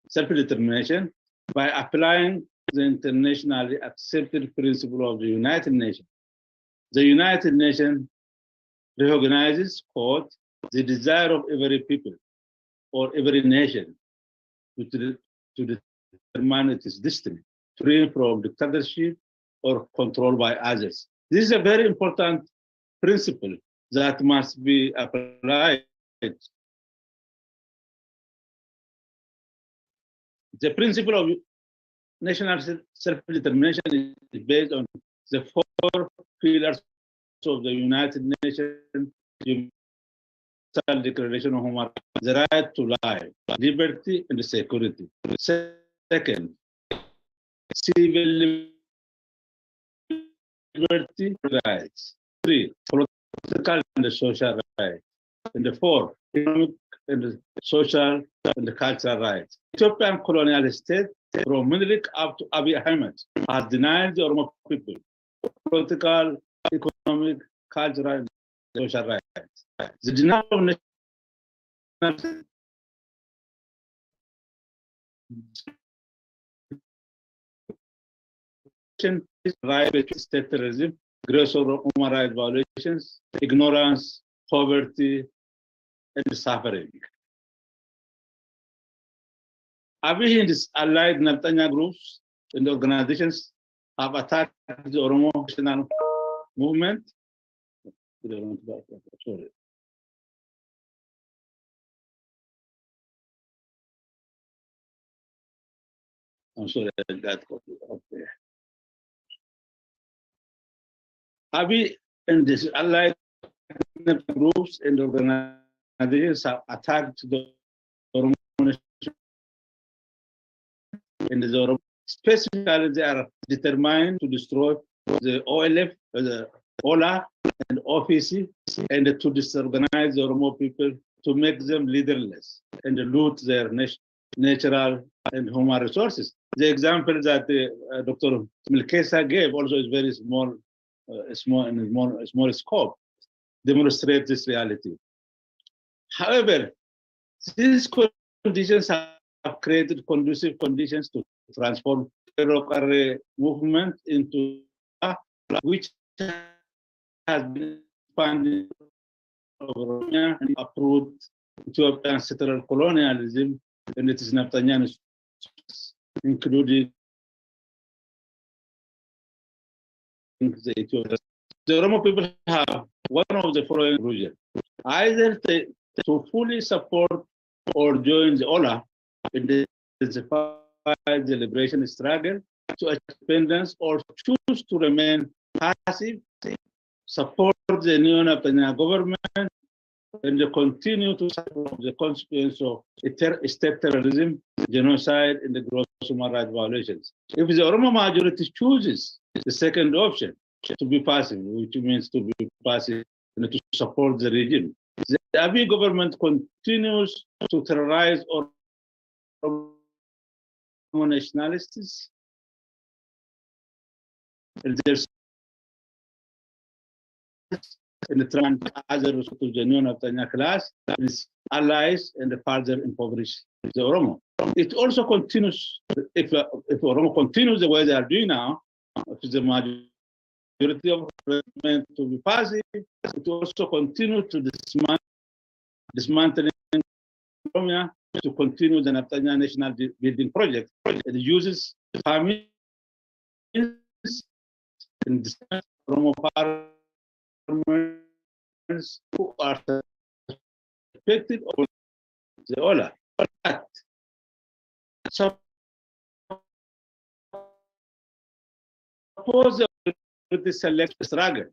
self-determination by applying the internationally accepted principle of the United Nations. The United Nations recognizes, quote, the desire of every people or every nation to determine its destiny, free from dictatorship or controlled by others. This is a very important principle that must be applied. The principle of national self-determination is based on the 4 pillars of the United Nations Universal Declaration of Human Rights: the right to life, liberty, and security. Second, civil liberty rights. 3, political and social rights. And 4, economic and social and cultural rights. Ethiopian colonial state from Menelik up to Abiy Ahmed has denied the Oromo people political, economic, cultural, and social rights. The denial of national right, state terrorism, gross human rights violations, ignorance, poverty, and suffering. Abiy and his allied Nabtanya groups and organizations have attacked the Oromo national movement. Sorry. I'm sorry, that okay. Abiy and his allied groups and organizations have attacked the Oromo nation and the Oromo. Specifically, they are determined to destroy the OLF, the OLA, and OPC, and to disorganize the Oromo people to make them leaderless and loot their natural and human resources. The example that Dr. Milkesa gave also is very small, small scope, demonstrate this reality. However, these conditions have created conducive conditions to transform the movement into which has been expanded over and approved Ethiopian settler colonialism and its Nabtanyan, including the Ethiopian. The Oromo people have one of the following conclusions: either to fully support or join the OLA in the liberation struggle to independence, or choose to remain passive, support the new Nabtanya government, and continue to support the consequence of state terrorism, genocide, and the gross human rights violations. If the Oromo majority chooses the second option, to be passive, which means to be passive and to support the regime, the Abiy government continues to terrorize Oromo nationalists and there's and the other to the new Nabtanya class, its allies, and further impoverish the Oromo. It also continues, if Oromo continues the way they are doing now, if the majority of government to be passive, it also continue to dismantling Oromia, to continue the Nabtanya national building project. It uses farming and Oromo farmers who are suspected of the OLA. So suppose the select struggle.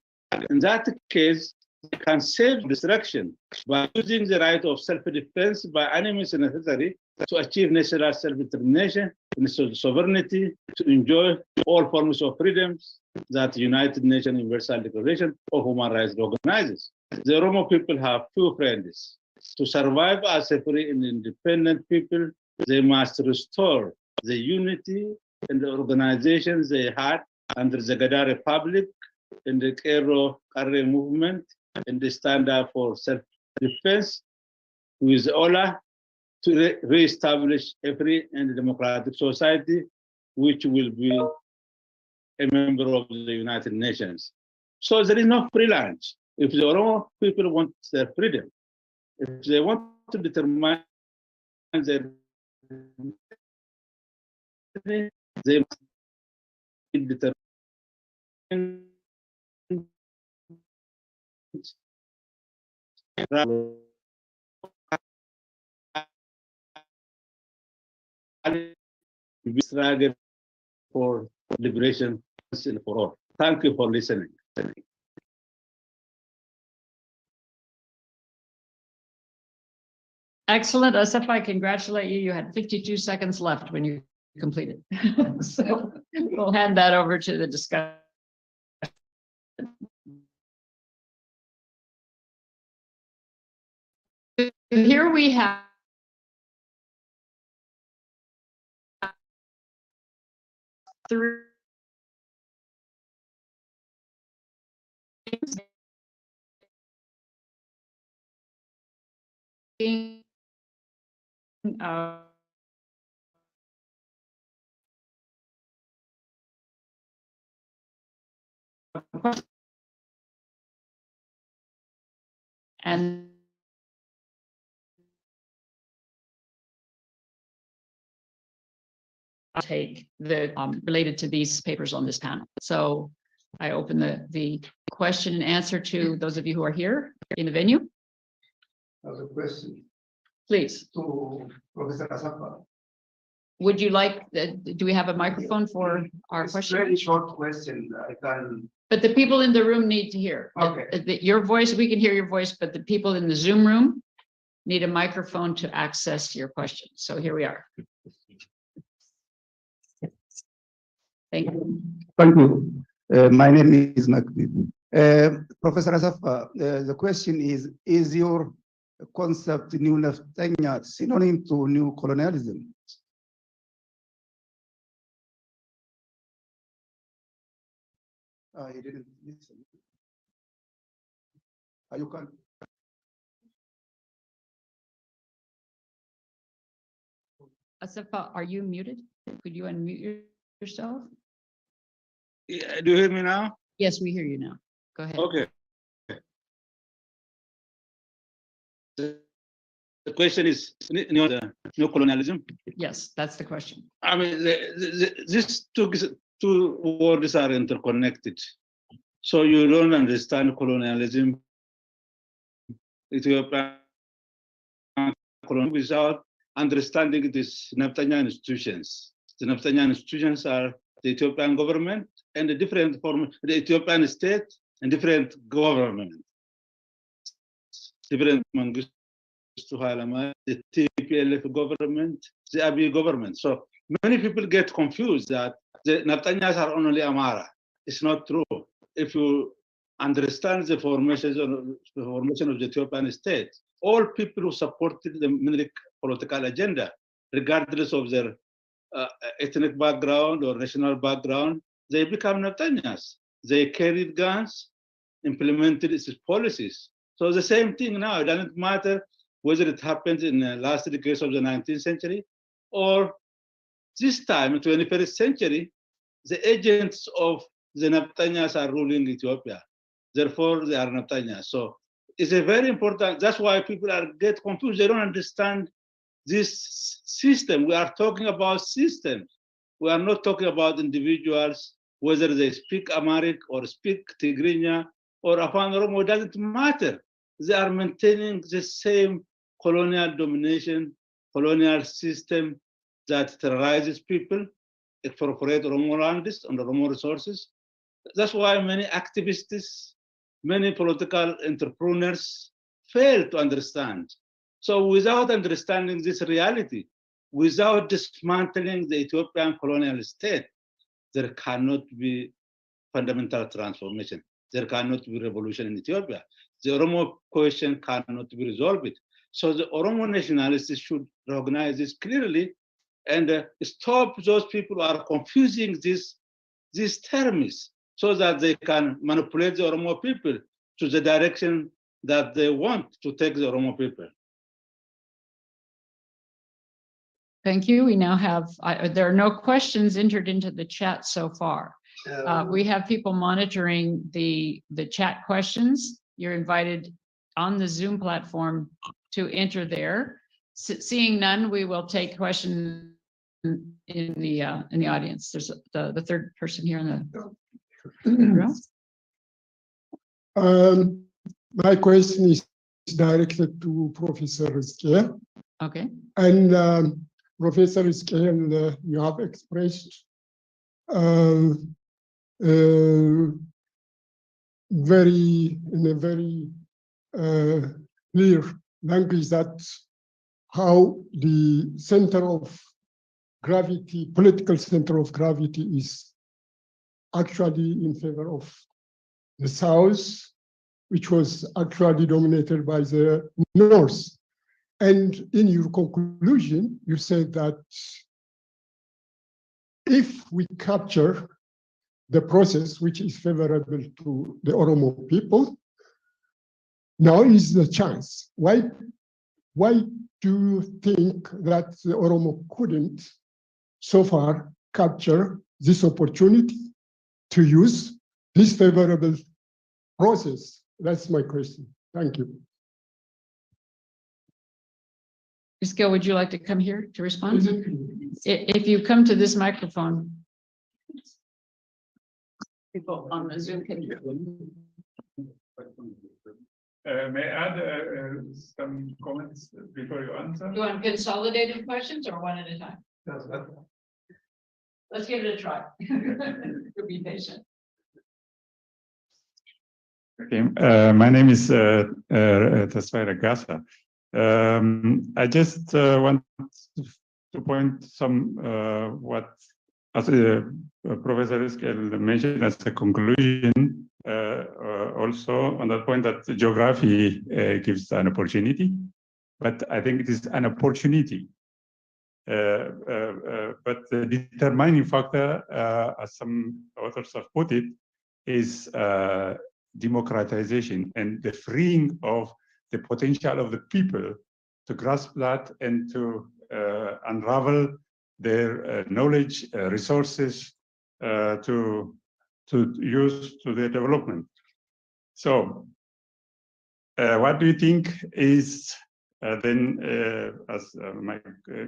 In that case, they can save destruction by using the right of self-defense by any means necessary to achieve national self-determination and sovereignty, to enjoy all forms of freedoms that the United Nations Universal Declaration of Human Rights recognizes. The Oromo people have two friends. To survive as a free and independent people, they must restore the unity and the organizations they had under the Gada Republic and the Kero Kare movement, and they stand up for self-defense with OLA to re-establish a free and democratic society, which will be a member of the United Nations. So there is no free lunch. If the Oromo people want their freedom, if they want to determine their they must determine we struggle for liberation for all. Thank you for listening. Excellent. Asif, I congratulate you. You had 52 seconds left when you completed. So we'll hand that over to the discussion. Here we have three and take the related to these papers on this panel. So I open the question and answer to those of you who are here in the venue. I have a question Please. to Professor Asapa. Would you like, do we have a microphone for our It's question? very short question. I can. But the people in the room need to hear. Okay. Your voice, we can hear your voice, but the people in the Zoom room need a microphone to access your question. So here we are. Thank you. Thank you. My name is Nakbi. Professor Asapa, the question is your concept new Naftanya synonym to new colonialism? You didn't listen. You can. Asifa, are you muted? Could you unmute yourself? Yeah, do you hear me now? Yes, we hear you now. Go ahead. Okay. The question is new colonialism. Yes, that's the question. I mean, these two words are interconnected. So you don't understand colonialism, Ethiopian colonialism, without understanding these Naftanya institutions. The Naftanya institutions are the Ethiopian government and the different form, the Ethiopian state and different government. Different Mengistu Haile, the TPLF government, the Abiy government. So many people get confused that the Naftanyas are only Amara. It's not true. If you understand the formation of the Ethiopian state, all people who supported the military political agenda, regardless of their ethnic background or national background, they become Naftanyas. They carried guns, implemented its policies. So the same thing now, it doesn't matter whether it happened in the last decades of the 19th century or this time, 21st century, the agents of the Naftanyas are ruling Ethiopia. Therefore, they are Naftanyas. So it's a very important, that's why people get confused. They don't understand this system. We are talking about systems. We are not talking about individuals, whether they speak Amharic or speak Tigrinya or Afan Oromo, it doesn't matter. They are maintaining the same colonial domination, colonial system that terrorizes people, expropriate Oromo lands and Oromo resources. That's why many activists, many political entrepreneurs fail to understand. So without understanding this reality, without dismantling the Ethiopian colonial state, there cannot be fundamental transformation. There cannot be revolution in Ethiopia. The Oromo question cannot be resolved. So the Oromo nationalists should recognize this clearly and stop those people who are confusing these terms so that they can manipulate the Oromo people to the direction that they want to take the Oromo people. Thank you. We now have, there are no questions entered into the chat so far. We have people monitoring the chat questions. You're invited on the Zoom platform to enter there. Seeing none, we will take questions in the audience. There's the third person here in the row. My question is directed to Professor Rizkia. Okay. And Professor Rizkia, you have expressed in a very clear language that how the center of gravity, political center of gravity is actually in favor of the South, which was actually dominated by the North. And in your conclusion, you said that if we capture the process which is favorable to the Oromo people, now is the chance. Why do you think that the Oromo couldn't so far capture this opportunity to use this favorable process? That's my question. Thank you. Ms. Gill, would you like to come here to respond? If you come to this microphone. People on the Zoom can hear. May I add some comments before you answer? You want consolidated questions or one at a time? Let's give it a try. Be patient. Okay, my name is Tesfaye Ragasa. I just want to point some what as Professor Iskel mentioned as a conclusion, also on that point that geography gives an opportunity, but I think it is an opportunity. But the determining factor, as some authors have put it, is democratization and the freeing of the potential of the people to grasp that and to unravel their knowledge, resources to use to their development. So what do you think is then, as my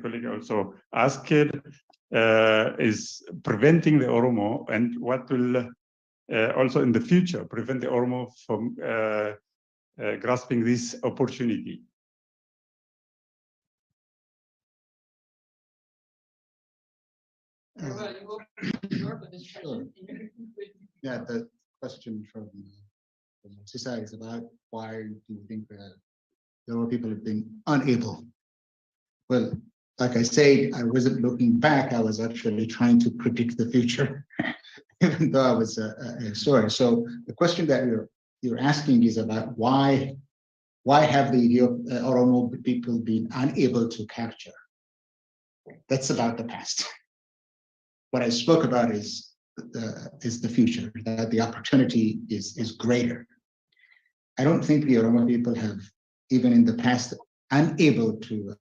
colleague also asked, is preventing the Oromo, and what will also in the future prevent the Oromo from grasping this opportunity? Yeah, the question from Sisa is about why do you think the Oromo people have been unable? Well, like I said, I wasn't looking back. I was actually trying to predict the future, even though I was a historian. So the question that you're asking is about why have the Oromo people been unable to capture? That's about the past. What I spoke about is the future, that the opportunity is greater. I don't think the Oromo people have, even in the past, unable to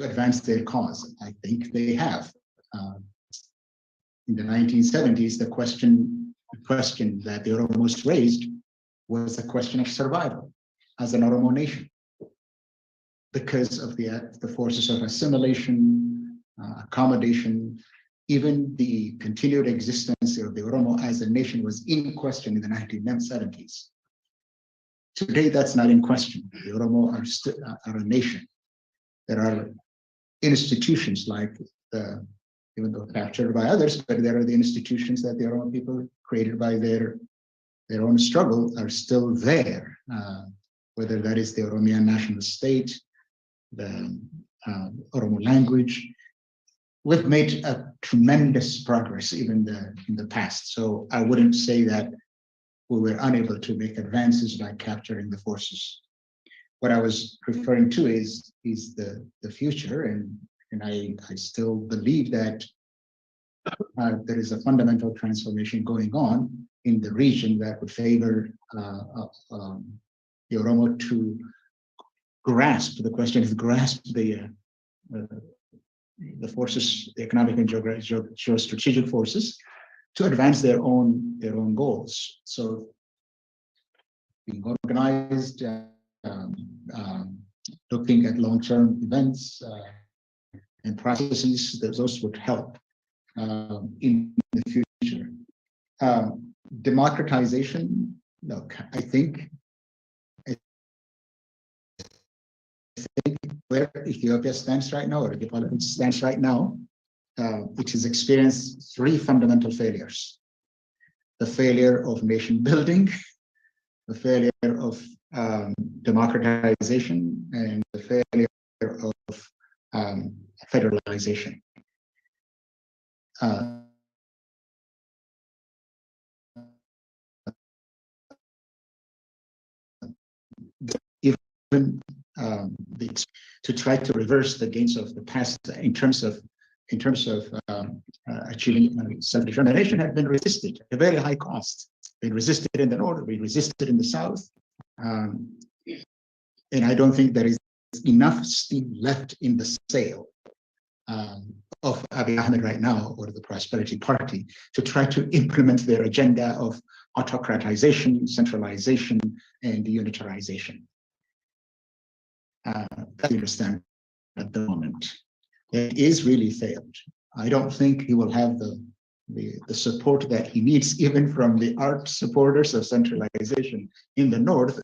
advance their cause. I think they have. In the 1970s, the question that the Oromos raised was a question of survival as an Oromo nation, because of the forces of assimilation, accommodation, even the continued existence of the Oromo as a nation was in question in the 1970s. Today, that's not in question. The Oromo are a nation. There are institutions like even though captured by others, but there are the institutions that the Oromo people created by their own struggle are still there. Whether that is the Oromian national state, the Oromo language. We've made a tremendous progress even in the past. So I wouldn't say that we were unable to make advances by capturing the forces. What I was referring to is the future, and I still believe that there is a fundamental transformation going on in the region that would favor the Oromo to grasp. The question is grasp the forces, the economic and geostrategic forces, to advance their own goals. So being organized, looking at long-term events and processes, those would help in the future. Democratization, look, I think where Ethiopia stands right now, or the politics stands right now, it has experienced three fundamental failures: the failure of nation building, the failure of democratization, and the failure of federalization. Even to try to reverse the gains of the past in terms of achieving self-determination had been resisted at a very high cost. Been resisted in the north, been resisted in the south, and I don't think there is enough steam left in the sail of Abiy Ahmed right now, or the Prosperity Party, to try to implement their agenda of autocratization, centralization, and unitarization. I understand at the moment. It is really failed. I don't think he will have the support that he needs, even from the art supporters of centralization in the north.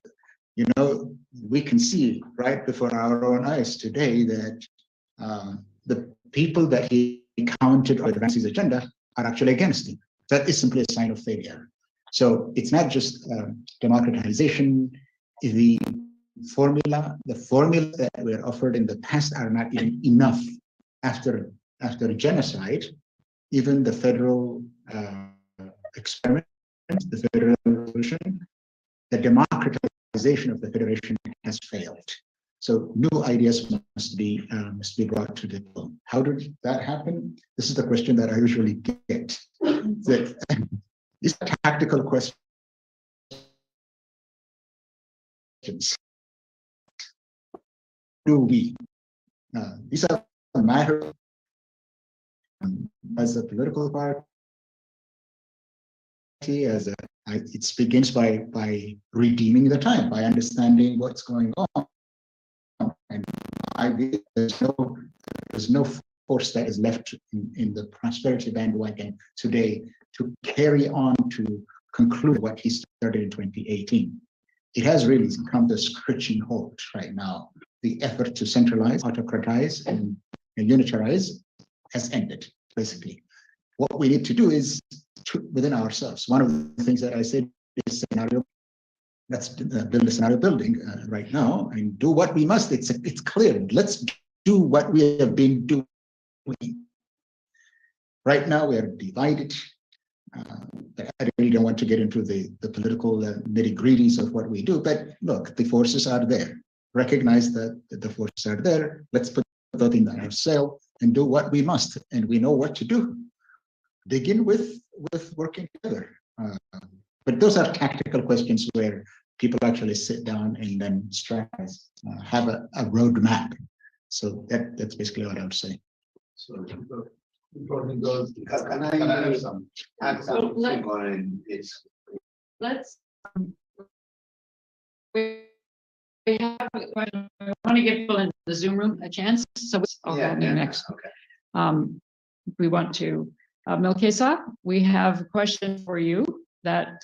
You know, we can see right before our own eyes today that the people that he counted on advance his agenda are actually against him. That is simply a sign of failure. So it's not just democratization. The formula that were offered in the past are not even enough. After genocide, even the federal experiment, the federal revolution, the democratization of the federation has failed. So new ideas must be brought to the table. How did that happen? This is the question that I usually get. These are tactical questions. Do we? These are a matter as a political party. It begins by redeeming the time, by understanding what's going on. And I believe there's no force that is left in the prosperity bandwagon today to carry on to conclude what he started in 2018. It has really come to a screeching halt right now. The effort to centralize, autocratize, and unitarize has ended, basically. What we need to do is within ourselves. One of the things that I said is scenario. Let's build a scenario building right now and do what we must. It's clear. Let's do what we have been doing. Right now, we are divided. I really don't want to get into the political nitty-gritties of what we do, but look, the forces are there. Recognize that the forces are there. Let's put that in ourselves and do what we must, and we know what to do. Begin with working together. But those are tactical questions where people actually sit down and then strategize, have a roadmap. So that's basically what I would say. So can I add something on this? Let's. We have a question. I want to give people in the Zoom room a chance. So I'll go next. Okay. We want to. Milkesa, we have a question for you that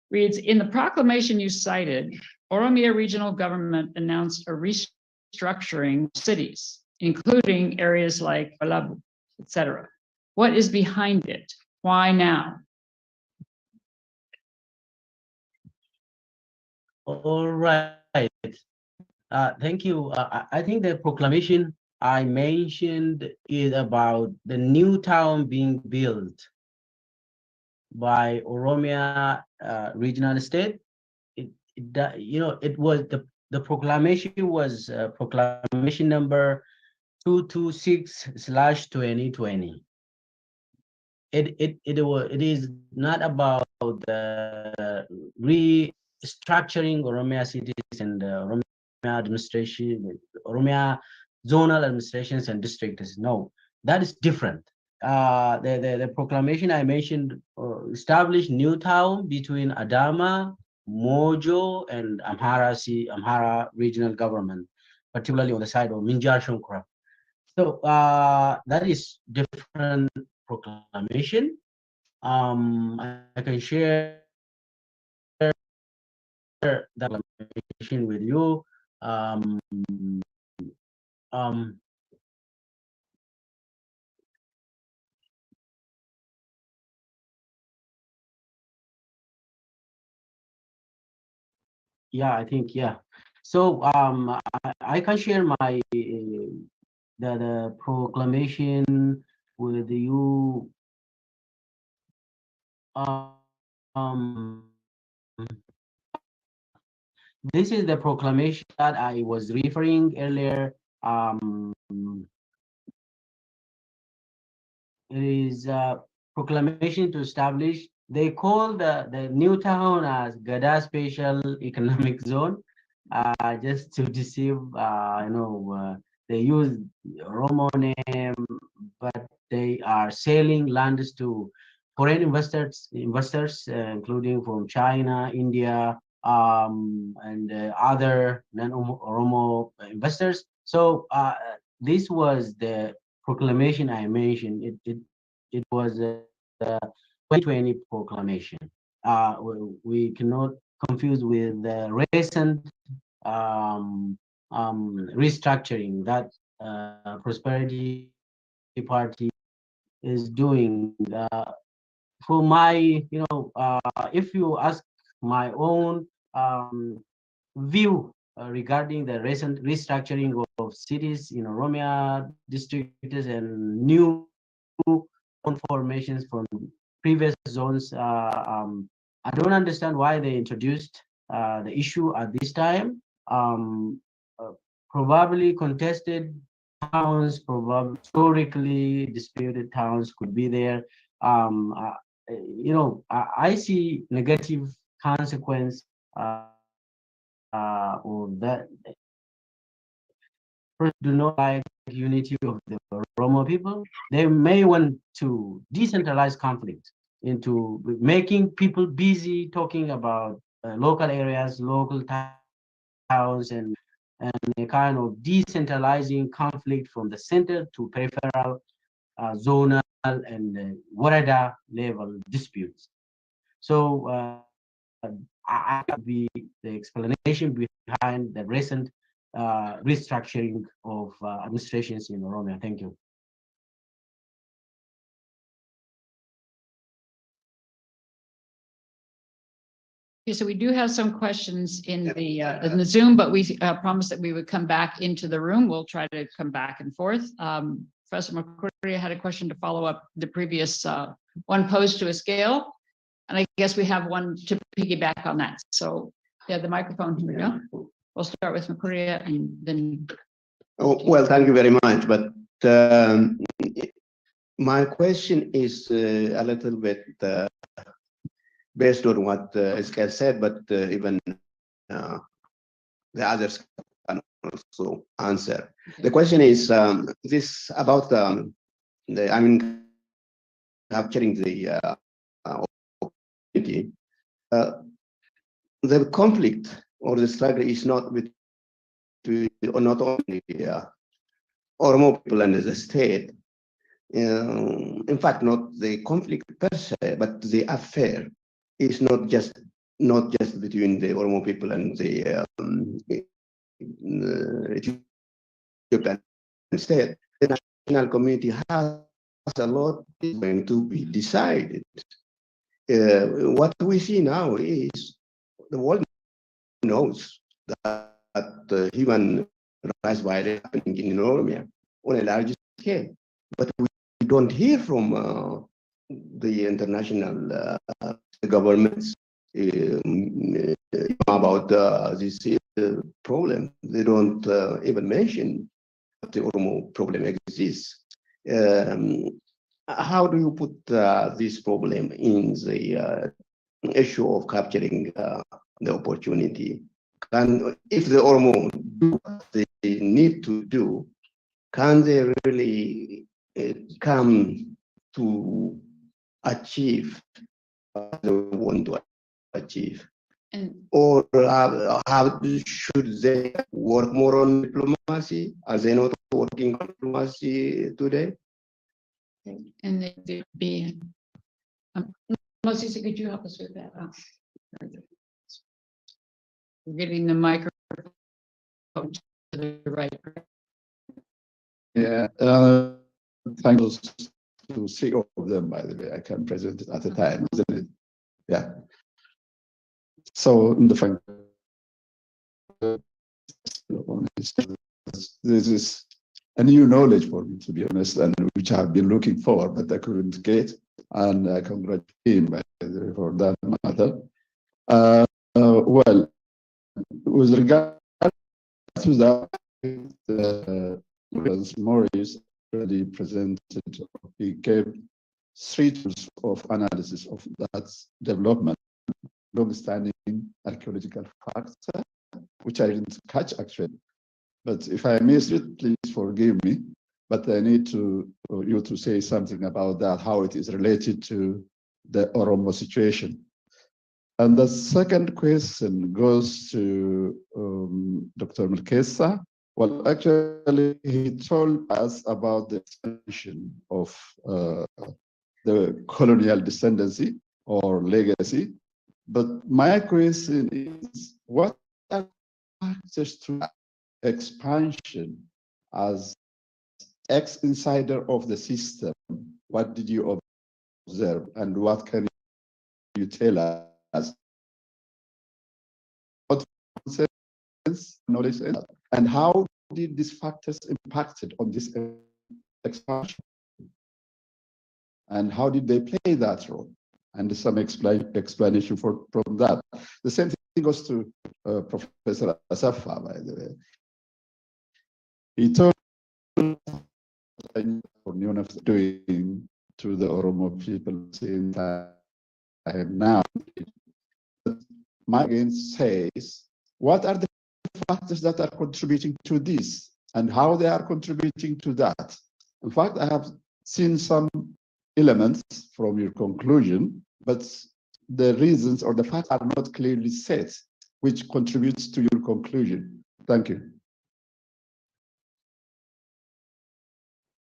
reads, in the proclamation you cited, Oromia regional government announced a restructuring cities, including areas like Balabu, etc. What is behind it? Why now? All right. Thank you. I think the proclamation I mentioned is about the new town being built by Oromia regional state. It was the proclamation was proclamation number 226/2020. It is not about the restructuring Oromia cities and Oromia administration, Oromia zonal administrations and districts. No, that is different. The proclamation I mentioned established new town between Adama, Mojo, and Amhara regional government, particularly on the side of Minjar Shongkra. So that is different proclamation. I can share that proclamation with you. Yeah, I think, yeah. So I can share my the proclamation with you. This is the proclamation that I was referring earlier. It is a proclamation to establish. They call the new town as Gada Special Economic Zone, just to deceive. They use Romo name, but they are selling lands to foreign investors, including from China, India, and other non-Oromo investors. So this was the proclamation I mentioned. It was a 2020 proclamation. We cannot confuse with the recent restructuring that Prosperity Party is doing. For my, if you ask my own view regarding the recent restructuring of cities in Oromia districts and new formations from previous zones, I don't understand why they introduced the issue at this time. Probably contested towns, probably historically disputed towns could be there. I see negative consequence of that. Do not like unity of the Oromo people. They may want to decentralize conflict into making people busy talking about local areas, local towns, and a kind of decentralizing conflict from the center to peripheral, zonal, and Warada level disputes. So I be the explanation behind the recent restructuring of administrations in Oromia. Thank you. Okay, so we do have some questions in the Zoom, but we promised that we would come back into the room. We'll try to come back and forth. Professor McCurry had a question to follow up the previous one posed to a scale. And I guess we have one to piggyback on that. So yeah, the microphone, here we go. We'll start with McCurry and then. Oh, well, thank you very much. But my question is a little bit based on what Iskal said, but even the others can also answer. Okay. The question is this about capturing the opportunity. The conflict or the struggle is not between not only Oromo people and the state. In fact, not the conflict per se, but the affair is not just between the Oromo people and the Ethiopian state. The national community has a lot going to be decided. What we see now is the world knows that human rights violations happening in Oromia on a large scale. But we don't hear from the international governments about this problem. They don't even mention that the Oromo problem exists. How do you put this problem in the issue of capturing the opportunity? If the Oromo do what they need to do, can they really come to achieve what they want to achieve? And Or should they work more on diplomacy? Are they not working on diplomacy today? and they'd be, Moses, could you help us with that? We're getting the microphone to the right. Yeah, thanks to see all of them, by the way. I can present it at a time, isn't it? Yeah. So in the fact, this is a new knowledge for me, to be honest, and which I've been looking for, but I couldn't get. And I congratulate him for that matter. Well, with regard to that, as Maurice already presented, he gave 3 tools of analysis of that development, long-standing archaeological facts, which I didn't catch actually. But if I missed it, please forgive me. But I need you to say something about that, how it is related to the Oromo situation. And the second question goes to Dr. Walakkeessa. Well, actually, he told us about the extension of the colonial descendancy or legacy. But my question is, what are factors to expansion as ex-insider of the system? What did you observe, and what can you tell us? What knowledge and how did these factors impacted on this expansion? And how did they play that role? And some explanation from that. The same thing goes to Professor Asafa, by the way. He told doing to the Oromo people same time now. My again says, what are the factors that are contributing to this and how they are contributing to that? In fact, I have seen some elements from your conclusion, but the reasons or the facts are not clearly set, which contributes to your conclusion. Thank you.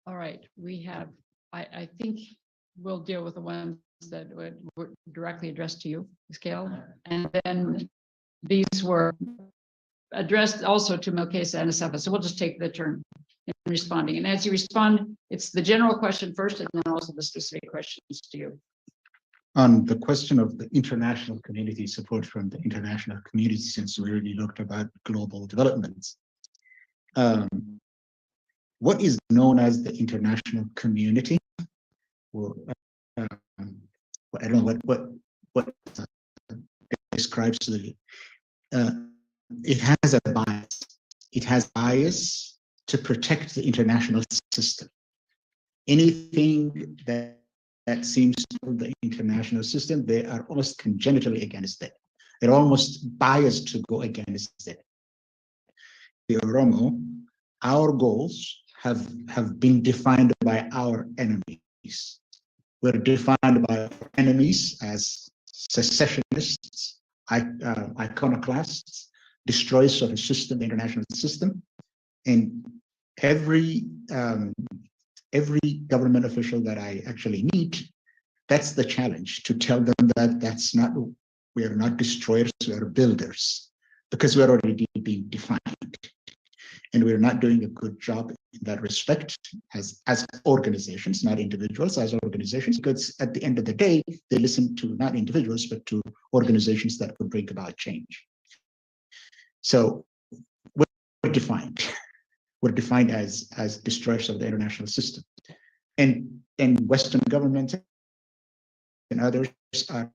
All right, we have, I think we'll deal with the ones that were directly addressed to you, Scale. And then these were addressed also to Walakkeessa and Asafa. So we'll just take the turn in responding. And as you respond, it's the general question first, and then also the specific questions to you. On the question of the international community, support from the international community, since we already looked about global developments. What is known as the international community? Well, I don't know what describes the. It has a bias. It has bias to protect the international system. Anything that seems to the international system, they are almost congenitally against it. They're almost biased to go against it. The Oromo, our goals have been defined by our enemies. We're defined by our enemies as secessionists, iconoclasts, destroyers of the system, the international system, and every government official that I actually meet, that's the challenge, to tell them that that's not, we are not destroyers, we are builders, because we're already being defined. And we're not doing a good job in that respect as organizations, not individuals, as organizations, because at the end of the day, they listen to not individuals, but to organizations that would bring about change. So we're defined. We're defined as destroyers of the international system. And Western governments and others are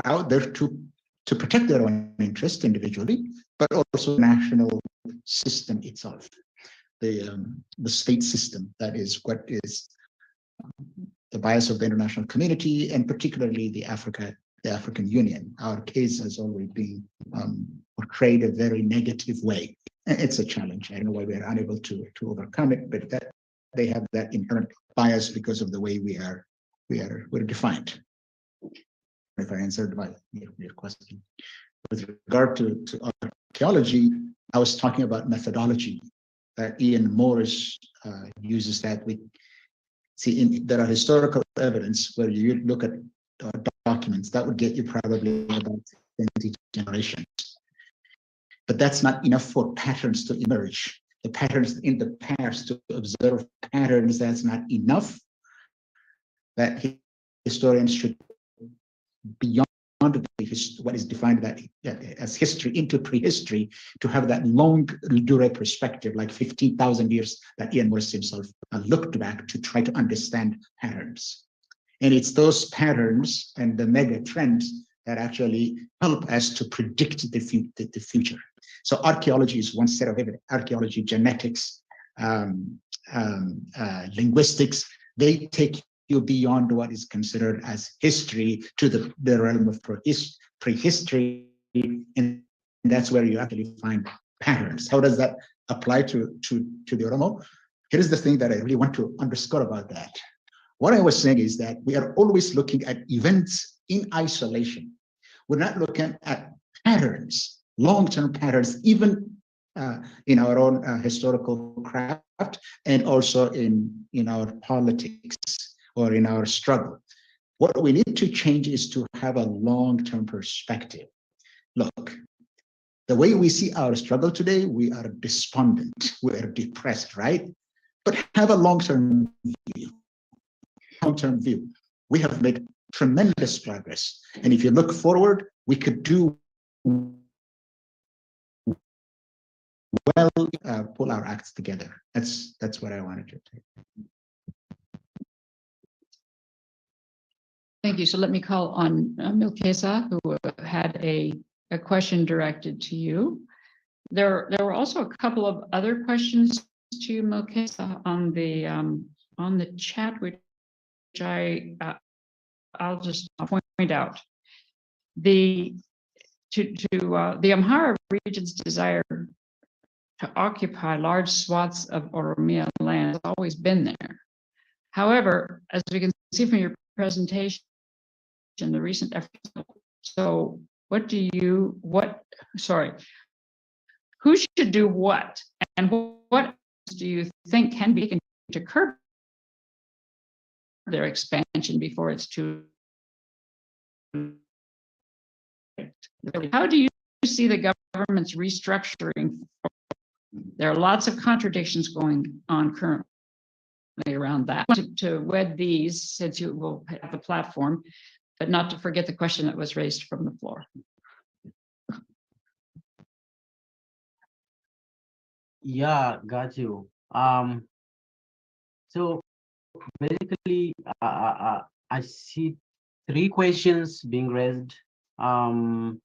out there to protect their own interest individually, but also the national system itself, the state system. That is what is the bias of the international community, and particularly the African Union. Our case has always been portrayed a very negative way. And it's a challenge. I don't know why we are unable to overcome it, but that they have that inherent bias because of the way we're defined. If I answered your question. With regard to archaeology, I was talking about methodology that Ian Morris uses. That we see there are historical evidence where you look at documents that would get you probably about 20 generations. But that's not enough for patterns to emerge. The patterns in the past, to observe patterns, that's not enough. That historians should, beyond what is defined as history into prehistory, to have that long durée perspective, like 15,000 years that Ian Morris himself looked back to try to understand patterns. And it's those patterns and the mega trends that actually help us to predict the future. So archaeology is one set of evidence. Archaeology, genetics, linguistics, they take you beyond what is considered as history to the realm of prehistory, and that's where you actually find patterns. How does that apply to the Oromo? Here's the thing that I really want to underscore about that. What I was saying is that we are always looking at events in isolation. We're not looking at patterns, long-term patterns, even in our own historical craft, and also in our politics or in our struggle. What we need to change is to have a long-term perspective. Look, the way we see our struggle today, we are despondent, we are depressed, right? But have a long-term view. Long-term view. We have made tremendous progress, and if you look forward, we could do well. Pull our acts together. That's what I wanted to say. Thank you. So let me call on Milkesa, who had a question directed to you. There were also a couple of other questions to you, Milkesa, on the chat, which I'll just point out. The Amhara region's desire to occupy large swaths of Oromia land has always been there. However, as we can see from your presentation, the recent efforts. So who should do what, and what do you think can be taken to curb their expansion before it's too late? How do you see the government's restructuring? There are lots of contradictions going on currently around that. To wed these, since you will have the platform, but not to forget the question that was raised from the floor. Yeah, got you. So basically, I see three questions being raised. Number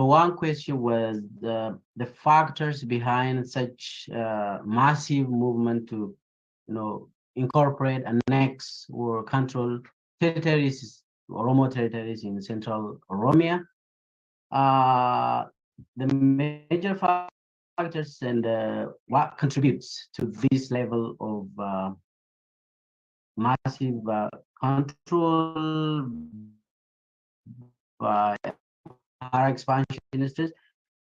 one question was the factors behind such massive movement to, incorporate, annex, or control territories, Oromo territories in central Oromia. The major factors and what contributes to this level of massive control by our expansion ministers.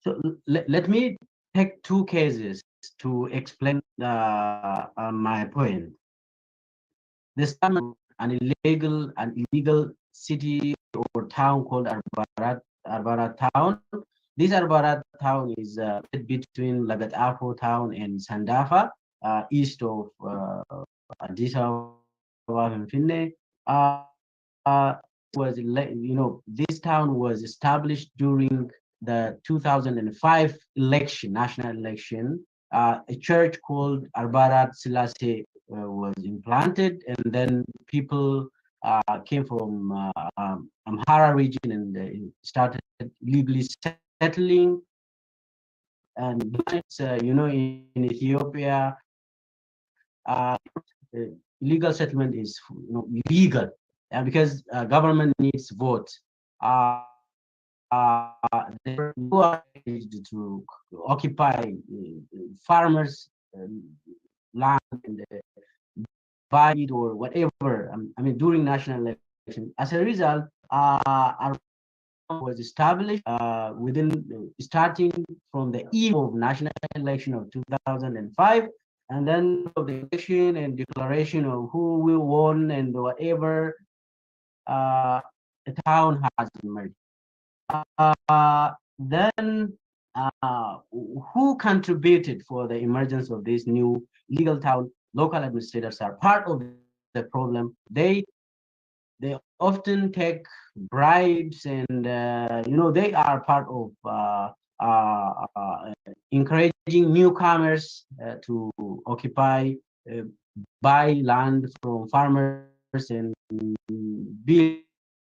So let me take two cases to explain my point. This time, an illegal city or town called Arbara town. This Arbara town is between Lagat-Afo town and Sandafa, east of Addis Ababa and Finne. This town was established during the 2005 election, national election, a church called Arbarat Selassie was implanted, and then people came from Amhara region and started legally settling. And in Ethiopia, legal settlement is legal, because government needs votes. They were to occupy farmers' land and buy it or whatever. I mean, during national election. As a result, our was established starting from the eve of national election of 2005, and then of the election and declaration of who will won and whatever, the town has emerged. Then who contributed for the emergence of this new legal town? Local administrators are part of the problem. They often take bribes, and they are part of encouraging newcomers to occupy, buy land from farmers and build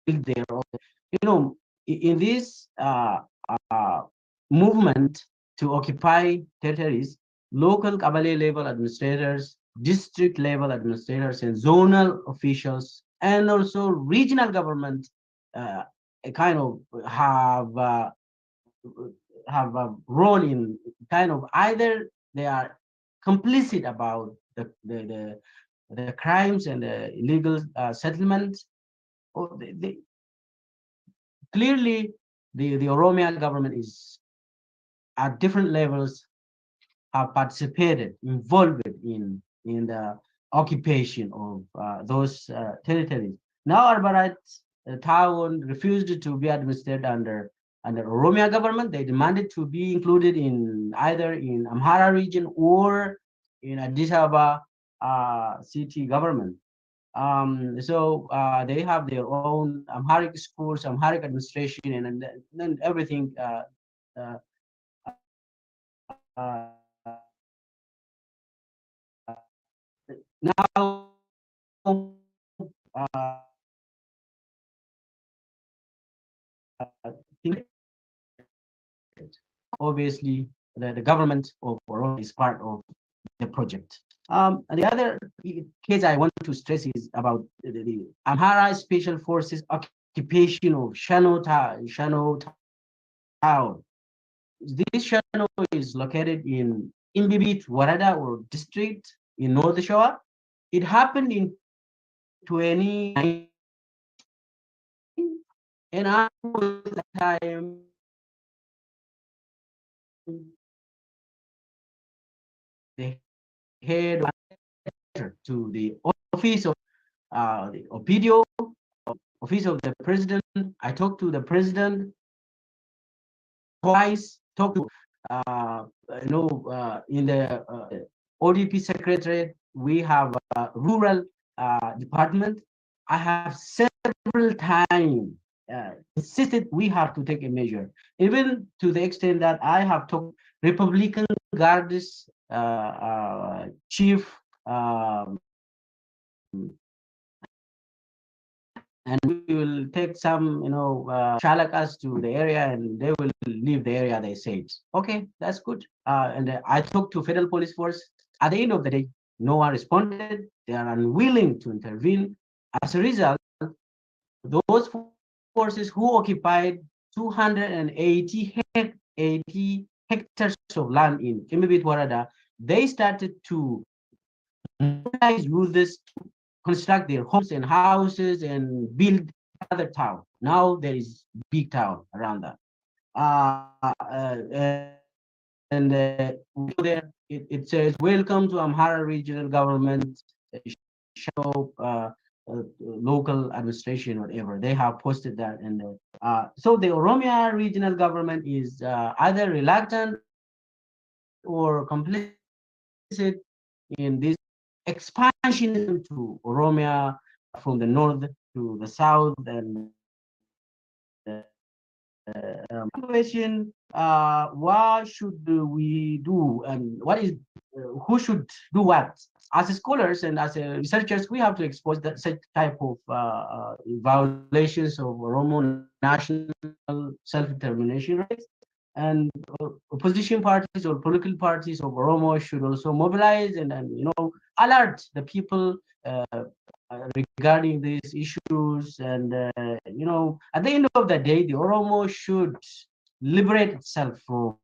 their own. In this movement to occupy territories, local Kabale level administrators, district level administrators, and zonal officials, and also regional government kind of have a role in kind of either they are complicit about the crimes and the illegal settlements, or they clearly the Oromian government is at different levels have participated, involved in the occupation of those territories. Now Arbarat town refused to be administered under Oromia government. They demanded to be included in either in Amhara region or in Addis Ababa city government. So they have their own Amharic schools, Amharic administration, and then everything. Now, obviously, the government of Oromo is part of the project. The other case I want to stress is about the Amhara Special Forces occupation of Shano town. This Shano is located in Imbibit Warada or district in North Shore. It happened in 2019, and I was at the time the head to the office of the OPDO, office of the president. I talked to the president twice, talked to in the ODP secretariat, we have a rural department. I have several times insisted we have to take a measure, even to the extent that I have talked Republican Guards chief, and we will take some, Chalakas to the area, and they will leave the area, they said. Okay, that's good. And I talked to federal police force. At the end of the day, no one responded. They are unwilling to intervene. As a result, those forces who occupied 280 hectares of land in Kimibit Warada, they started to use this to construct their homes and houses and build other town. Now there is big town around that. It says, welcome to Amhara regional government, show local administration, whatever. They have posted that. And so the Oromia regional government is either reluctant or complicit in this expansion to Oromia from the north to the south, and question, what should we do, and what is who should do what? As scholars and as researchers, we have to expose that such type of violations of Oromo national self-determination rights, and opposition parties or political parties of Oromo should also mobilize and alert the people regarding these issues. And at the end of the day, the Oromo should liberate itself from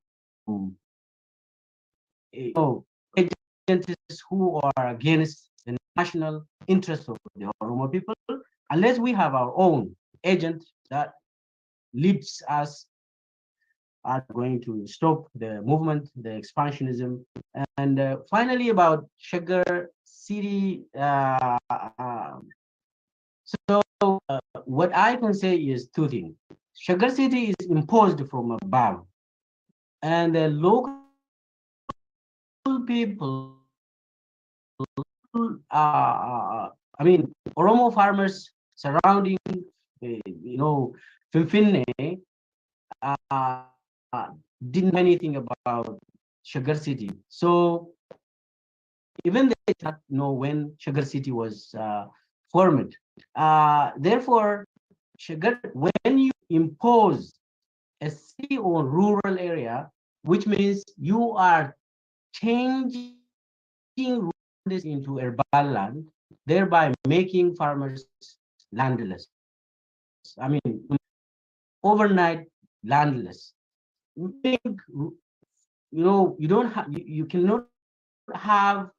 agents who are against the national interest of the Oromo people. Unless we have our own agent that leads us, are going to stop the movement, the expansionism. And finally, about Sugar City. What I can say is two things. Sugar City is imposed from above, and the local people, Oromo farmers surrounding, Finfinne, didn't know anything about Sugar City. So even they did not know when Sugar City was formed. Therefore, when you impose a city or rural area, which means you are changing this into urban land, thereby making farmers landless. Overnight landless. You don't have, you cannot have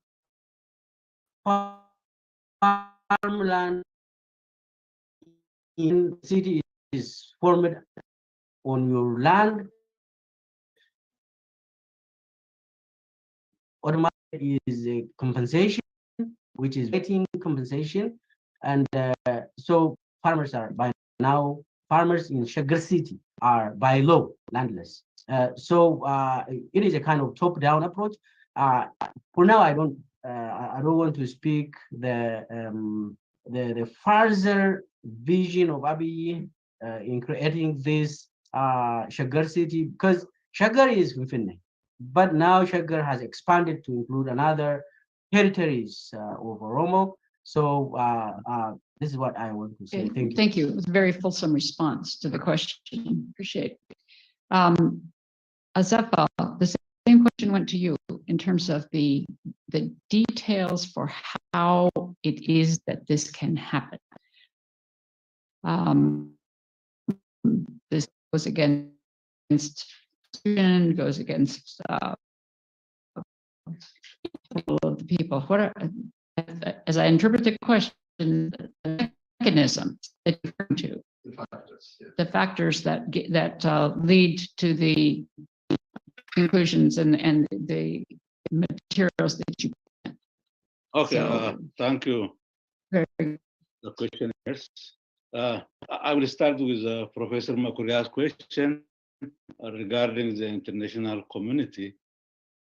farmland in city is formed on your land. Automatically is a compensation, which is getting compensation, and so farmers are by now, farmers in Sugar City are by law landless. So it is a kind of top-down approach. For now, I don't want to speak the further vision of Abiy in creating this Sugar City, because Sugar is Finfinne, but now Sugar has expanded to include another territories of Oromo. So this is what I want to say. Thank you. Thank you. It was a very fulsome response to the question. Appreciate it. Azefa, the same question went to you in terms of the details for how it is that this can happen. This goes against of the people. What are, as I interpret the question, the mechanisms that you refer to, the factors that lead to the conclusions and the materials that you present. Okay, So, thank you. Very The questionnaires. I will start with Professor Makuria's question regarding the international community.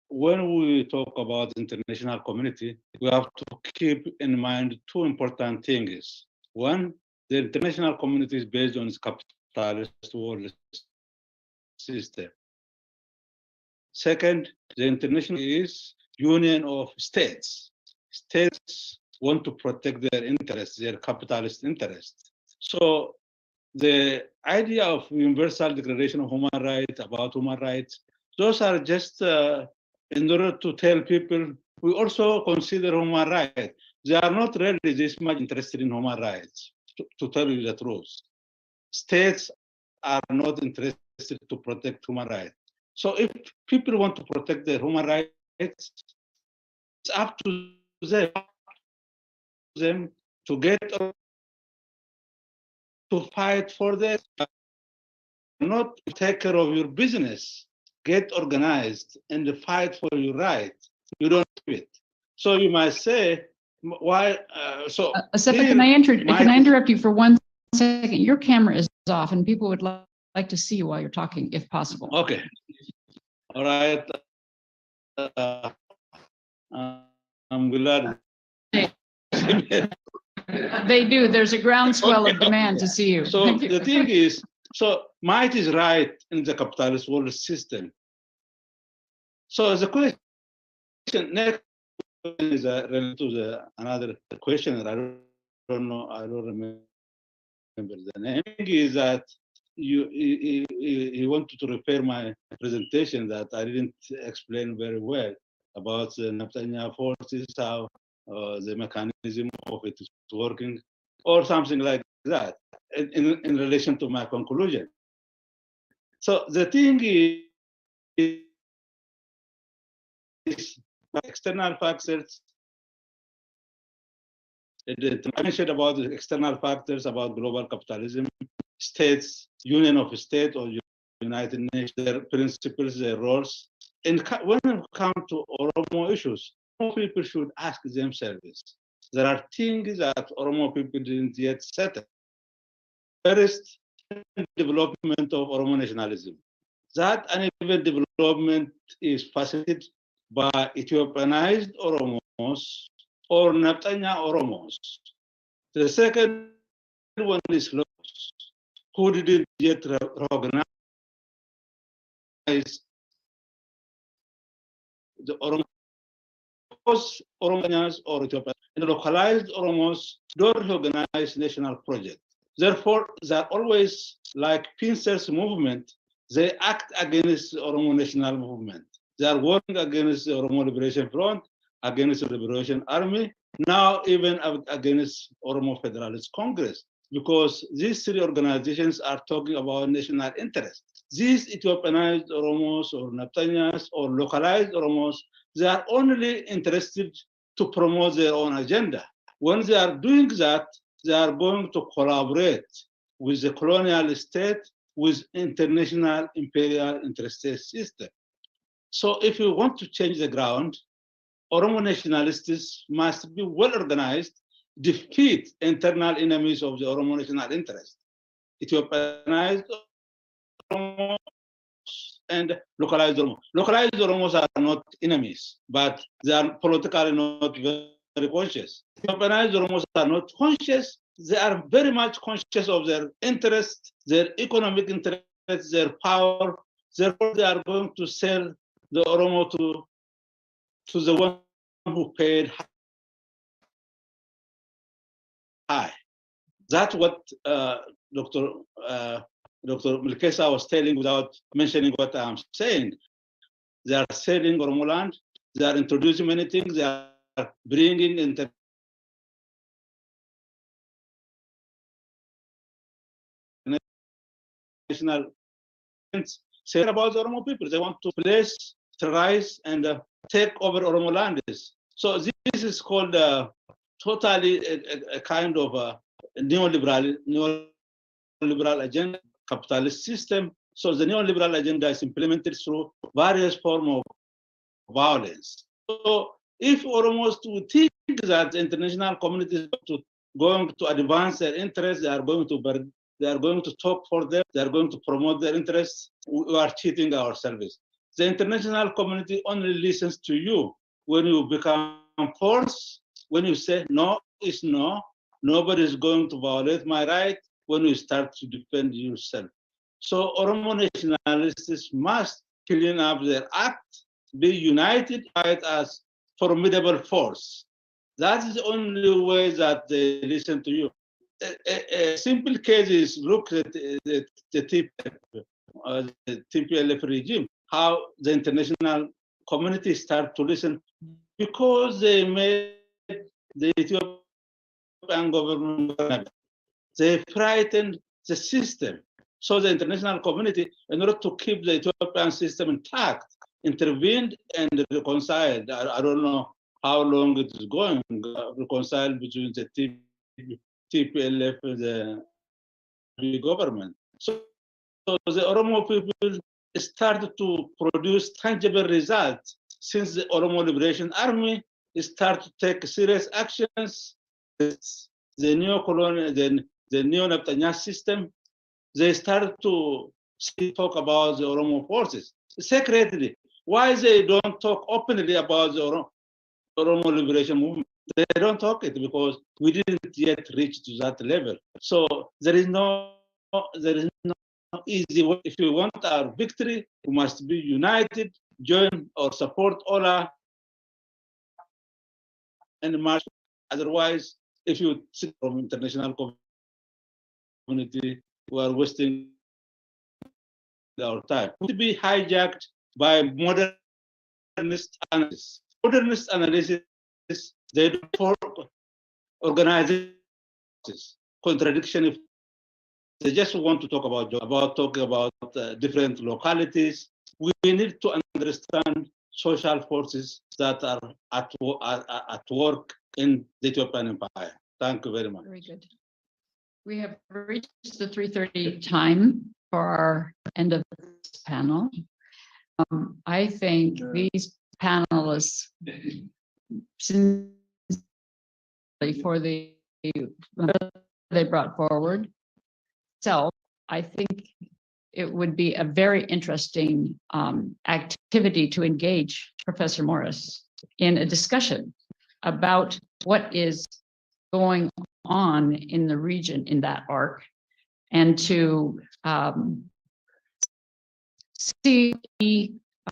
When we talk about the international community, we have to keep in mind two important things. One, the international community is based on its capitalist world system. Second, the international is union of states. States want to protect their interests, their capitalist interests. So the idea of universal declaration of human rights, about human rights, those are just in order to tell people we also consider human rights. They are not really this much interested in human rights, to tell you the truth. States are not interested to protect human rights. So if people want to protect their human rights, it's up to them to get to fight for this, not to take care of your business. Get organized and fight for your right. You don't do it. So you might say, why? Asefa, can I interrupt you for 1 second? Your camera is off, and people would like to see you while you're talking, if possible. Okay. All right. I'm glad. They do. There's a groundswell of demand to see you. So the thing is, So might is right in the capitalist world system. So the question next is related to another question that I don't know, I don't remember the name. Is that you wanted to repair my presentation that I didn't explain very well about the Naftanya forces, how the mechanism of it is working, or something like that, in relation to my conclusion. So the thing is external factors. I mentioned about the external factors about global capitalism, states, union of states or United Nations, their principles, their roles. And when it comes to Oromo issues, Oromo people should ask themselves. There are things that Oromo people didn't yet settle. First, development of Oromo nationalism. That uneven development is facilitated by Ethiopianized Oromos or Naftanya Oromos. The second one is locals who didn't yet recognize the Oromos, Oromanians or Ethiopians. And localized Oromos don't recognize national projects. Therefore, they're always like pincers movement. They act against the Oromo national movement. They are working against the Oromo Liberation Front, against the Liberation Army, now even against Oromo Federalist Congress, because these three organizations are talking about national interest. These Ethiopianized Oromos or Naftanyas or localized Oromos, they are only interested to promote their own agenda. When they are doing that, they are going to collaborate with the colonial state, with international imperial interstate system. So if you want to change the ground, Oromo nationalists must be well organized, defeat internal enemies of the Oromo national interest. Ethiopianized Oromos and localized Oromos. Localized Oromos are not enemies, but they are politically not very conscious. Ethiopianized Oromos are not conscious. They are very much conscious of their interest, their economic interest, their power. Therefore, they are going to sell the Oromo to the one who paid high. That's what Dr. Milkesa was telling without mentioning what I'm saying. They are selling Oromo land. They are introducing many things. They are bringing international say about the Oromo people. They want to place, terrorize, and take over Oromo lands. So this is called totally a kind of neoliberal agenda, capitalist system. So the neoliberal agenda is implemented through various forms of violence. So if Oromos would think that the international community is going to advance their interests, they are going to talk for them, they are going to promote their interests, we are cheating ourselves. The international community only listens to you when you become force, when you say no is no, nobody is going to violate my right, when you start to defend yourself. So Oromo nationalists must clean up their act, be united, fight as formidable force. That is the only way that they listen to you. A simple case is look at the TPLF regime, how the international community start to listen because they made the Ethiopian government, they frightened the system. So the international community, in order to keep the Ethiopian system intact, intervened and reconciled. I don't know how long it is going, reconciled between the TPLF and the government. So the Oromo people started to produce tangible results since the Oromo Liberation Army started to take serious actions. The neo-colonial, the neo-Naftanya system, they started to talk about the Oromo forces secretly. Why they don't talk openly about the Oromo Liberation Movement? They don't talk it because we didn't yet reach to that level. So there is no easy. If we want our victory, we must be united, join or support OLA and march. Otherwise, if you sit from international community, we are wasting our time. To be hijacked by modernist analysis. Modernist analysis, they do for organizing contradiction. If they just want to talk about different localities, we need to understand social forces that are at work in the Ethiopian Empire. Thank you very much. Very good. We have reached the 3:30 time for our end of this panel. I think these panelists, for the they brought forward. So I think it would be a very interesting activity to engage Professor Morris in a discussion about what is going on in the region in that arc, and to see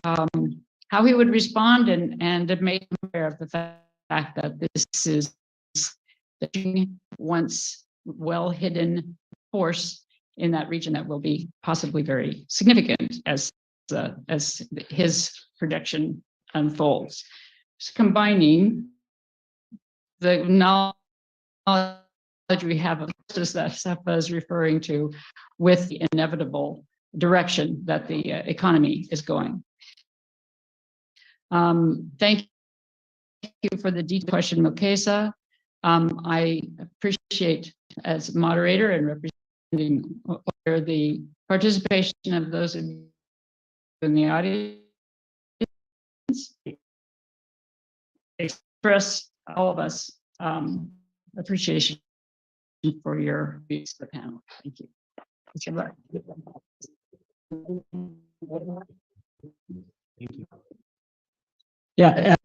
how he would respond and make him aware of the fact that this is the once well hidden force in that region that will be possibly very significant as his projection unfolds. It's combining the knowledge we have of justice that Safa is referring to with the inevitable direction that the economy is going. Thank you for the detailed question, Mokesa. I appreciate, as moderator and representing the participation of those in the audience, express all of us appreciation for your views of the panel. Thank you. Thank you. Yeah,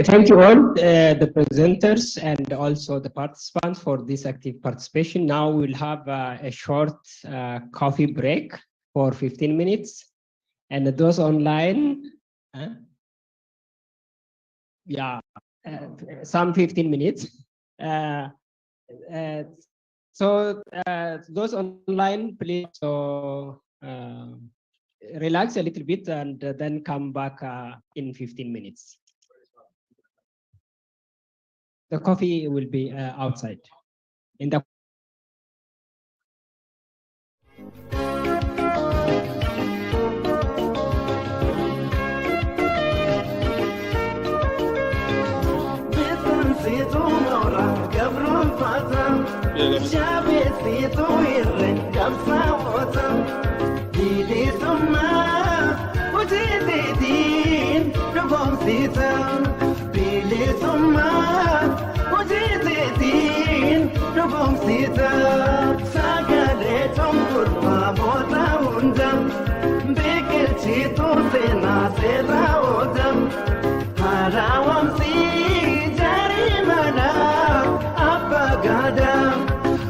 thank you all, the presenters and also the participants for this active participation. Now we'll have a short coffee break for 15 minutes. And those online, some 15 minutes. So those online, please relax a little bit and then come back in 15 minutes. The coffee will be outside in the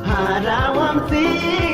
Harawam si